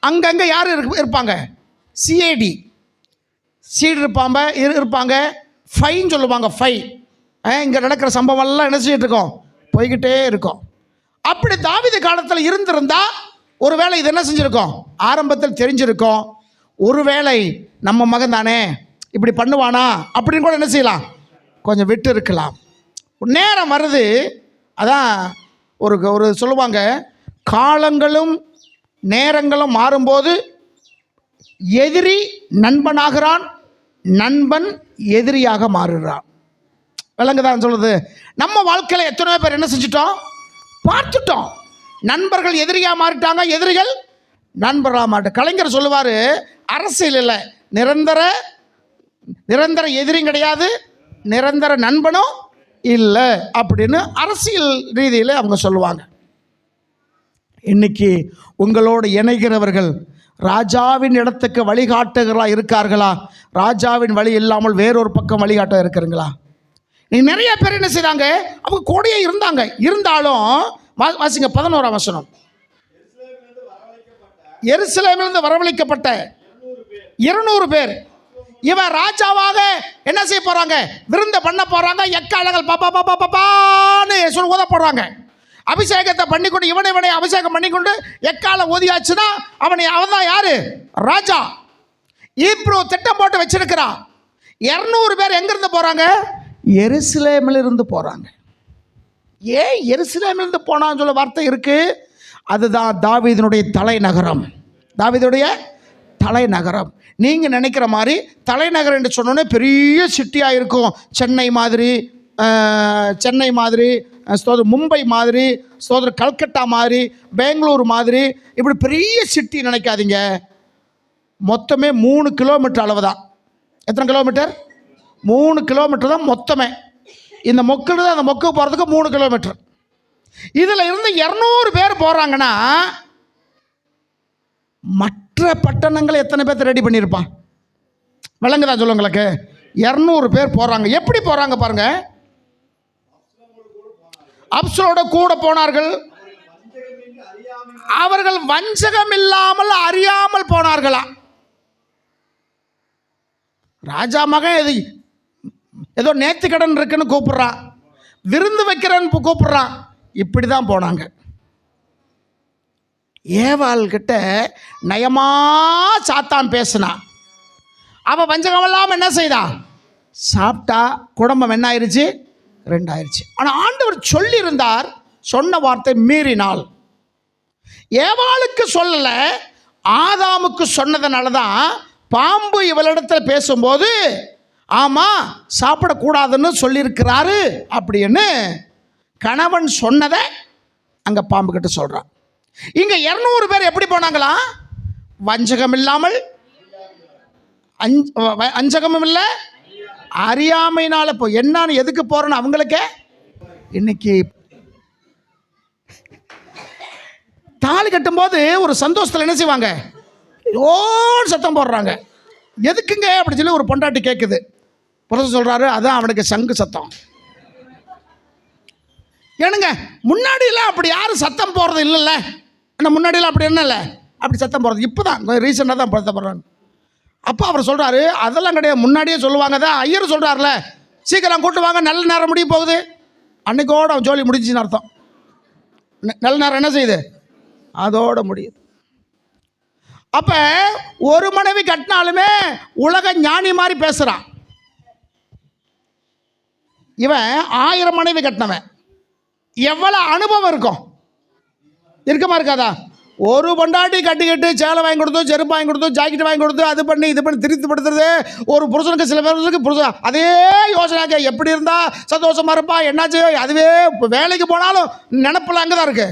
அங்கங்கே யார் இருப்பாங்க? சிஐடி சீடு இருப்பாங்க. ஃபைன்னு சொல்லுவாங்க. இங்கே நடக்கிற சம்பவம்லாம் என்ன செஞ்சுட்டு இருக்கோம்? போய்கிட்டே இருக்கோம். அப்படி தாவீது காலத்தில் இருந்திருந்தா ஒருவேளை இது என்ன செஞ்சுருக்கோம்? ஆரம்பத்தில் தெரிஞ்சிருக்கோம். ஒருவேளை நம்ம மகன் தானே இப்படி பண்ணுவானா அப்படின்னு கூட என்ன செய்யலாம், கொஞ்சம் விட்டு இருக்கலாம். நேரம் வருது. அதான் ஒரு சொல்லுவாங்க, காலங்களும் நேரங்களும் மாறும்போது எதிரி நண்பனாகிறான், நண்பன் எதிரியாக மாறுகிறான். விளங்குதான் சொல்லுது. நம்ம வாழ்க்கையில் எத்தனையோ பேர் என்ன செஞ்சிட்டோம்? பார்த்துட்டோம். நண்பர்கள் எதிரியாக மாறிட்டாங்க, எதிரிகள் நண்பர்களாக மாட்டோம். கலைஞர் சொல்லுவார், அரசியல் இல்லை, நிரந்தர எதிரியும் கிடையாது, நிரந்தர நண்பனும் இல்லை அப்படின்னு அரசியல் ரீதியில் அவங்க சொல்லுவாங்க. இன்னைக்கு உங்களோடு இணைகிறவர்கள் ராஜாவின் இடத்துக்கு வழிகாட்டுகளா இருக்கார்களா? ராஜாவின் வழி இல்லாமல் வேறொரு பக்கம் வழிகாட்ட இருக்கிறீங்களா? நீ நிறைய பேர் என்ன செய்தாங்க? அவங்க கூடயே இருந்தாலும் வாசிங்க 11ஆம் வசனம். எருசலேமிலிருந்து வரவழைக்கப்பட்ட 200 பேர் இவன் ராஜாவாக என்ன செய்ய போறாங்க? விருந்த பண்ண போறாங்க. எக்காலங்கள் பாப்பா பாப்பா பாப்பான்னு சொல்லி ஊத போடுறாங்க. அபிஷேகத்தை பண்ணிக்கொண்டு இவனை அபிஷேகம் பண்ணிக்கொண்டு எக்காலம் ஊதியாச்சுன்னா அவன் தான் யாரு? ராஜா. இப்போ திட்டம் போட்டு வச்சிருக்கிறான். 200 பேர் எங்கிருந்து போறாங்க? எருசலேமில் இருந்து போறாங்க. ஏன் எருசலேமிலிருந்து போனான்னு சொல்ல வார்த்தை இருக்கு. அதுதான் தாவீதுடைய தலைநகரம். தாவீதுடைய தலைநகரம். நீங்கள் நினைக்கிற மாதிரி தலைநகரம் என்று சொன்னோன்னே பெரிய சிட்டியாக இருக்கும். சென்னை மாதிரி, மும்பை மாதிரி, கல்கட்டா மாதிரி, பெங்களூர் மாதிரி, இப்படி பெரிய சிட்டி நினைக்காதீங்க. மொத்தமே 3 கிலோமீட்டர் அளவு தான். எத்தனை கிலோமீட்டர்? 3 கிலோமீட்டர் தான் மொத்தமே. இந்த மொக்கில் அந்த மொக்கு போகிறதுக்கு 3 கிலோமீட்டர். இதில் இருந்து 200 பேர் போகிறாங்கன்னா மற்ற பட்டணங்களை எத்தனை பேர்த்த ரெடி பண்ணியிருப்பான்? விளங்குதான் சொல்லுங்களுக்கு. 200 பேர் போகிறாங்க. எப்படி போகிறாங்க பாருங்க. அப்சலோட கூட போனார்கள். அவர்கள் வஞ்சகம் இல்லாமல் அறியாமல் போனார்களா? ராஜா மகன் ஏதோ நேர்த்தி கடன் இருக்குன்னு கூப்பிடுறான், விருந்து வைக்கிறேன்னு கூப்பிடுறான். இப்படி தான் போனாங்க. ஏவாள் கிட்ட நயமா சாத்தான் பேசினான். அவன் வஞ்சகம் இல்லாமல் என்ன செய்தான்? சாப்பிட்டா. குடும்பம் என்ன ஆயிடுச்சு? 2 ஆயிடுச்சு. ஆனால் ஆண்டவர் சொல்லியிருந்தார், சொன்ன வார்த்தை மீறினாள். ஏவாளுக்கு சொல்லல, ஆதாமுக்கு சொன்னதுனால தான் பாம்பு இவளிடத்தில் பேசும்போது ஆமாம் சாப்பிடக்கூடாதுன்னு சொல்லியிருக்கிறாரு அப்படின்னு கணவன் சொன்னதை அங்கே பாம்பு கிட்ட சொல்கிறான். இங்கே 200 பேர் எப்படி போனாங்களா? வஞ்சகம் இல்லாமல், வஞ்சகமும் இல்லை, அறியாமையினால என்னன்னு எதுக்கு போறேன்னு அவங்களுக்கே. இன்னைக்கு தாலி கட்டும்போது ஒரு சந்தோஷத்தில் என்ன செய்வாங்க, ஓன்னு சத்தம் போடுறாங்க. எதுக்குங்க அப்படி சொல்லி ஒரு பொண்டாட்டி கேட்குது. புருஷன் சொல்கிறாரு, அதான் அவனுக்கு சங்கு சத்தம். ஏனுங்க முன்னாடியெல்லாம் அப்படி யாரும் சத்தம் போடுறது இல்லைல்ல. ஆனால் முன்னாடியெல்லாம் அப்படி என்ன இல்லை, அப்படி சத்தம் போடுறது இப்போ தான் ரீசெண்டாக தான் படுத்தப்படுறாங்க. அப்போ அவர் சொல்கிறாரு, அதெல்லாம் கிடையாது, முன்னாடியே சொல்லுவாங்க தான். ஐயர் சொல்கிறார்ல, சீக்கிரம் கூட்டு வாங்க, நல்ல நேரம் முடிய போகுது. அன்னைக்கோட அவன் ஜோலி முடிஞ்சுன்னு அர்த்தம். நல்ல நேரம் என்ன செய்யுது, அதோட முடியுது. அப்போ ஒரு மனைவி கட்டினாலுமே உலக ஞானி மாதிரி பேசுகிறான். இவன் 1000 மனைவி கட்டினவன். எவ்வளோ அனுபவம் இருக்கும், இருக்குமா இருக்காதா? ஒரு பொண்டாட்டி கட்டிக்கிட்டு சேலை வாங்கி கொடுத்தோம், செருப்பு வாங்கி கொடுத்தோம், ஜாக்கெட் வாங்கி கொடுத்தோம், அது பண்ணி இது பண்ணி திருப்திப்படுத்துறது ஒரு புருஷனுக்கு. சில பேருக்கு புருஷன் அதே யோசனை, எப்படி இருந்தால் சந்தோஷமா இருப்பா, என்னாச்சு, அதுவே வேலைக்கு போனாலும் நினப்பில் அங்கே தான் இருக்கு.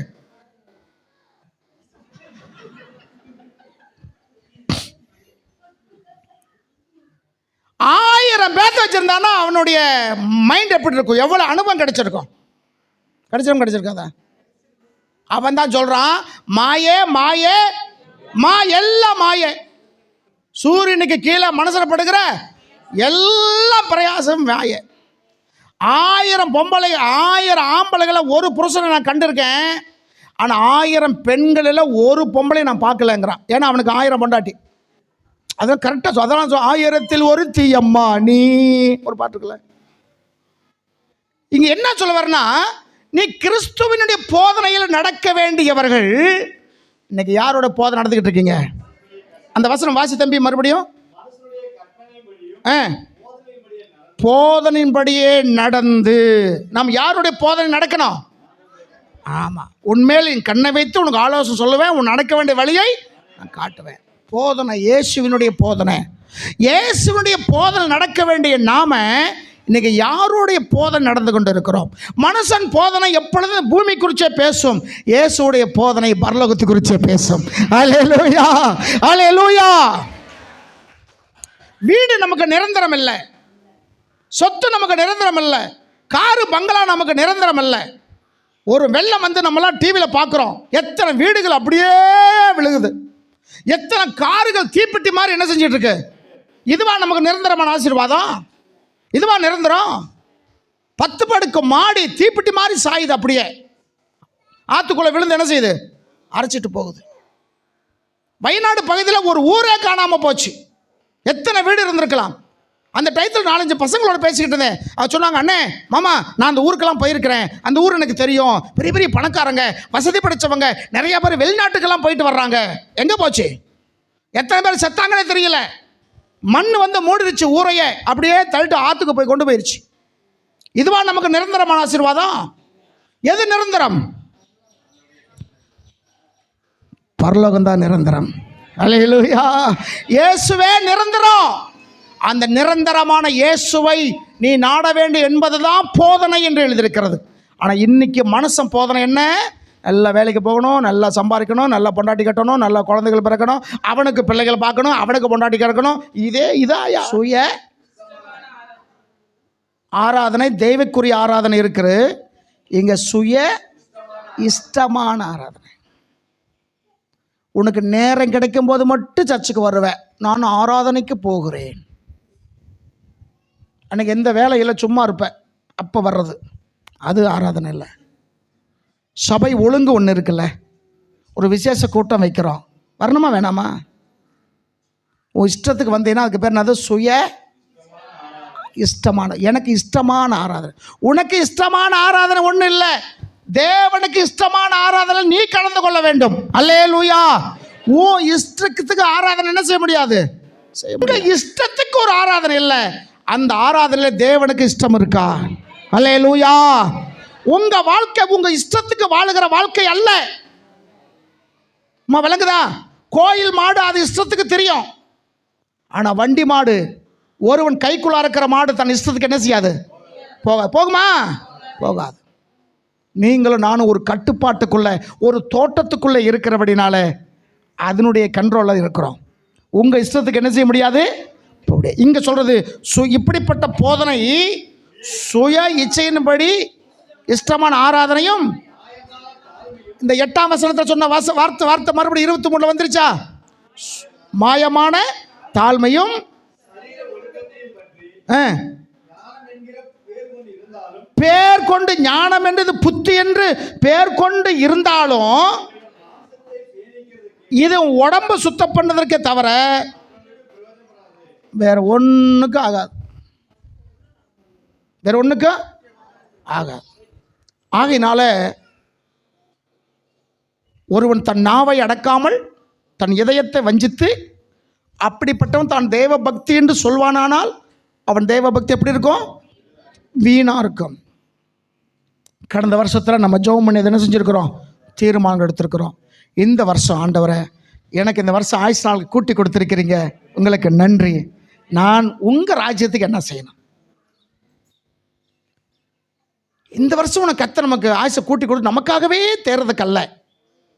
ஆயிரம் பேர்த்த வச்சிருந்தானா அவனுடைய மைண்ட் எப்படி இருக்கும், எவ்வளோ அனுபவம் கிடைச்சிருக்கும். கிடைச்சிருக்காதா? அவன் தான் சொல்றான், மாயே மாயே மா, எல்லாம் மாயே. சூரியனுக்கு கீழே மனசுல படுகிற எல்லா பிரயாசம் மாயே. 1000 பொம்பளை 1000 ஆம்பளைகளை ஒரு புருஷனை நான் கண்டிருக்கேன். ஆனால் 1000 பெண்களில் ஒரு பொம்பளை நான் பார்க்கலங்கிறான். ஏன்னா அவனுக்கு 1000 பொண்டாட்டி. அதான் கரெக்டாக அதெல்லாம் 1000ல் ஒரு தீயம்மா நீ ஒரு பாட்டு இருக்குல்ல. இங்கே என்ன சொல்ல வரனா, நீ கிறிஸ்துவினுடைய போதனையில் நடக்க வேண்டியவர்கள். இன்னைக்கு யாரோட போதனை நடந்துக்கிட்டு இருக்கீங்க? அந்த வசனம் வாசி தம்பி மறுபடியும். போதனையின்படியே நடந்து. நாம் யாருடைய போதனை நடக்கணும்? ஆமாம், உன்மேல் என் கண்ணை வைத்து உனக்கு ஆலோசனை சொல்லுவேன், உன் நடக்க வேண்டிய வழியை நான் காட்டுவேன். போதனை இயேசுவினுடைய போதனை. இயேசுவினுடைய போதனை நடக்க வேண்டிய நாம இன்னைக்கு யாருடைய போதனை நடந்து கொண்டு இருக்கிறோம்? மனுஷன் போதனை எப்பொழுதும் பூமி குறிச்சே பேசும், இயேசுடைய போதனை பரலோகத்து குறிச்சே பேசும். அல்லேலூயா, அல்லேலூயா. வீடு நமக்கு நிரந்தரம் இல்லை, சொத்து நமக்கு நிரந்தரம் இல்லை, காரு பங்களா நமக்கு நிரந்தரம் இல்லை. ஒரு வெள்ளம் வந்து நம்மளாம் டிவியில் பார்க்குறோம், எத்தனை வீடுகள் அப்படியே விழுகுது, எத்தனை கார்கள் தீப்பெட்டி மாதிரி என்ன செஞ்சிட்டு இருக்கு. இதுவா நமக்கு நிரந்தரமான ஆசீர்வாதம்? இதுவா நிரந்தரம்? 10 படுக்கு மாடி தீப்பெட்டி மாதிரி சாயுது, அப்படியே ஆத்துக்குள்ள விழுந்து என்ன செய்யுது, அரைச்சிட்டு போகுது. வயநாடு பகுதியில் ஒரு ஊரே காணாமல் போச்சு. எத்தனை வீடு இருந்திருக்கலாம். அந்த டயத்தில் 4-5 பசங்களோட பேசிக்கிட்டு இருந்தேன். அவ சொன்னாங்க, அண்ணே மாமா நான் அந்த ஊருக்கெல்லாம் போயிருக்கிறேன், அந்த ஊர் எனக்கு தெரியும், பெரிய பெரிய பணக்காரங்க, வசதி படைச்சவங்க, நிறைய பேர் வெளிநாட்டுக்கெல்லாம் போயிட்டு வர்றாங்க. எங்கே போச்சு? எத்தனை பேர் செத்தாங்கன்னே தெரியல. மண் வந்து மூடிடுச்சு ஊரையே, அப்படியே தள்ளிட்டு ஆற்றுக்கு போய் கொண்டு போயிடுச்சு. இதுவா நமக்கு நிரந்தரமான ஆசீர்வாதம்? எது நிரந்தரம்? பரலோகம் தான் நிரந்தரம். அல்லேலூயா. இயேசுவே நிரந்தரம். அந்த நிரந்தரமான இயேசுவை நீ நாட வேண்டும் என்பதுதான் போதனை என்று எழுதியிருக்கிறது. ஆனால் இன்னைக்கு மனுஷன் போதனை என்ன? நல்லா வேலைக்கு போகணும், நல்லா சம்பாதிக்கணும், நல்லா பொண்டாட்டி கட்டணும், நல்லா குழந்தைகள் பிறக்கணும், அவனுக்கு பிள்ளைகள் பார்க்கணும், அவனுக்கு பொண்டாட்டி கிடக்கணும். இதாயா சுய ஆராதனை? தெய்வக்குரிய ஆராதனை இருக்குது, இங்கே சுய இஷ்டமான ஆராதனை. உனக்கு நேரம் கிடைக்கும் போது மட்டும் சர்ச்சுக்கு வருவேன், நான் ஆராதனைக்கு போகிறேன். அன்றைக்கி எந்த வேலையில் சும்மா இருப்பேன், அப்போ வர்றது அது ஆராதனை இல்லை. சபை ஒழுங்கு ஒன்று இருக்குல்ல, ஒரு விசேஷ கூட்டம் வைக்கிறோம், வரணுமா வேணாமா? உன் இஷ்டத்துக்கு வந்தீங்கன்னா அதுக்கு பேர் என்னது? சுய இஷ்டமான. எனக்கு இஷ்டமான ஆராதனை. உனக்கு இஷ்டமான ஆராதனை ஒன்றும் இல்லை, தேவனுக்கு இஷ்டமான ஆராதனை நீ கலந்து கொள்ள வேண்டும். அல்லேலூயா. உன் இஷ்டத்துக்கு ஆராதனை என்ன செய்ய முடியாது? இஷ்டத்துக்கு ஒரு ஆராதனை இல்லை, அந்த ஆராதனையில் தேவனுக்கு இஷ்டம் இருக்கா? அல்லேலூயா. உங்க வாழ்க்கை உங்க இஷ்டத்துக்கு வாழுகிற வாழ்க்கை அல்ல. விளங்குதா? கோயில் மாடு அது இஷ்டத்துக்கு தெரியும், ஆனா வண்டி மாடு, ஒருவன் கைக்குள்ளா இருக்கிற மாடு தன் இஷ்டத்துக்கு என்ன செய்யாது? போகுமா? போகாது. நீங்களும் நானும் ஒரு கட்டுப்பாட்டுக்குள்ள, ஒரு தோட்டத்துக்குள்ள இருக்கிறபடினால அதனுடைய கண்ட்ரோலில் இருக்கிறோம். உங்க இஷ்டத்துக்கு என்ன செய்ய முடியாது. இங்க சொல்றது இப்படிப்பட்ட போதனை சுய இச்சையின்படி இஷ்டமான ஆராதனையும். இந்த 8ஆம் வசனத்தில் சொன்ன வார்த்தை மறுபடியும் 23 வந்துருச்சா? மாயமான தாழ்மையும் பேர் கொண்டு ஞானம் என்று புத்தி என்று பேர் கொண்டு இருந்தாலும் இது உடம்பு சுத்தம் பண்ணதற்கே தவிர வேற ஒன்றுக்கும் ஆகாது. வேற ஒன்றுக்கும் ஆகாது. ஆகையினால ஒருவன் தன் நாவை அடக்காமல் தன் இதயத்தை வஞ்சித்து அப்படிப்பட்டவன் தான் தேவ பக்தி என்று சொல்வானானால் அவன் தேவ பக்தி எப்படி இருக்கும்? வீணாக இருக்கும். கடந்த வருஷத்தில் நம்ம ஜெபம் பண்ணி என்ன செஞ்சுருக்கிறோம்? தீர்மானம் எடுத்திருக்கிறோம். இந்த வருஷம் ஆண்டவரை எனக்கு இந்த வருஷம் ஆயுசு நாள் கூட்டி கொடுத்துருக்கிறீங்க, உங்களுக்கு நன்றி. நான் உங்கள் ராஜ்யத்துக்கு என்ன செய்யணும்? இந்த வருஷம் உனக்கு கர்த்தர் நமக்கு ஆயுசை கூட்டி கொடுத்து நமக்காகவே தேர்றதுக்கல்ல.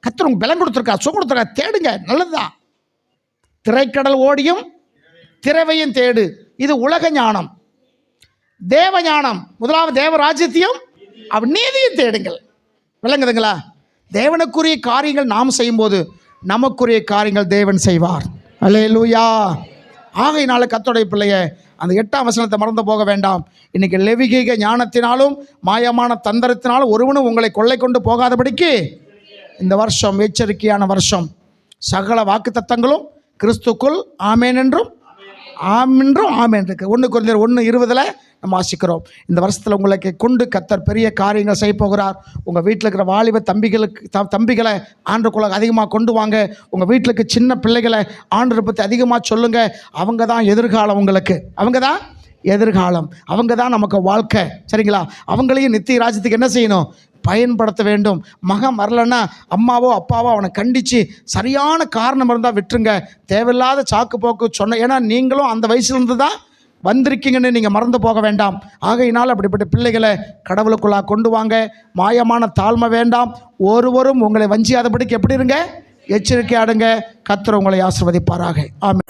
கர்த்தர் உங்களுக்கு பலம் கொடுத்துருக்கா, சுகம் கொடுத்துருக்கா, தேடுங்க, நல்லதுதான். திரைக்கடல் ஓடியும் திரவையும் தேடு. இது உலக ஞானம். தேவ ஞானம் முதலாவது தேவ ராஜ்யத்தையும் அவன் நீதியும் தேடுங்கள். விளங்குதுங்களா? தேவனுக்குரிய காரியங்கள் நாம் செய்யும்போது நமக்குரிய காரியங்கள் தேவன் செய்வார். அல்லேலூயா. ஆகையினால கர்த்தருடைய பிள்ளைய அந்த 8ஆம் வசனத்தை மறந்து போக வேண்டாம். இன்னைக்கு லெவிகீக ஞானத்தினாலும் மாயமான தந்திரத்தினாலும் ஒருவனும் உங்களை கொள்ளை கொண்டு போகாதபடிக்கு இந்த வருஷம் எச்சரிக்கையான வருஷம். சகல வாக்குத்தத்தங்களும் கிறிஸ்துக்குள் ஆமேன் என்றும் ஆமேன் இருக்கு. 1 கொரிந்தியர் 1:20 நம்ம வாசிக்கிறோம். இந்த வருஷத்தில் உங்களுக்கு கொண்டு கர்த்தர் பெரிய காரியங்கள் செய்ய போகிறார். உங்கள் வீட்டில் இருக்கிற வாலிப தம்பிகளை ஆண்டுக்குள்ள அதிகமாக கொண்டு வாங்க. உங்கள் வீட்டிலுக்கு சின்ன பிள்ளைகளை ஆண்டரை பற்றி அதிகமாக சொல்லுங்கள். அவங்க தான் எதிர்காலம். உங்களுக்கு அவங்க தான் எதிர்காலம். அவங்க தான் நமக்கு வாழ்க்கை. சரிங்களா? அவங்களையும் நித்திய ராஜ்யத்துக்கு என்ன செய்யணும்? பயன்படுத்த வேண்டும். மகன் வரலன்னா அம்மாவோ அப்பாவோ அவனை கண்டித்து சரியான காரணம் இருந்தால் விட்டுருங்க. தேவையில்லாத சாக்கு போக்கு சொன்ன, ஏன்னா நீங்களும் அந்த வயசுலேருந்து தான் வந்திருக்கீங்கன்னு நீங்கள் மறந்து போக வேண்டாம். ஆகையினால் அப்படிப்பட்ட பிள்ளைகளை கடவுளுக்குள்ளாக கொண்டு வாங்க. மாயமான தாழ்மை வேண்டாம். ஒருவரும் உங்களை வஞ்சியாதபடிக்கு எப்படி இருங்க? எச்சரிக்கையாடுங்க. கர்த்தர் உங்களை ஆசீர்வதிப்பாராக. ஆமென்.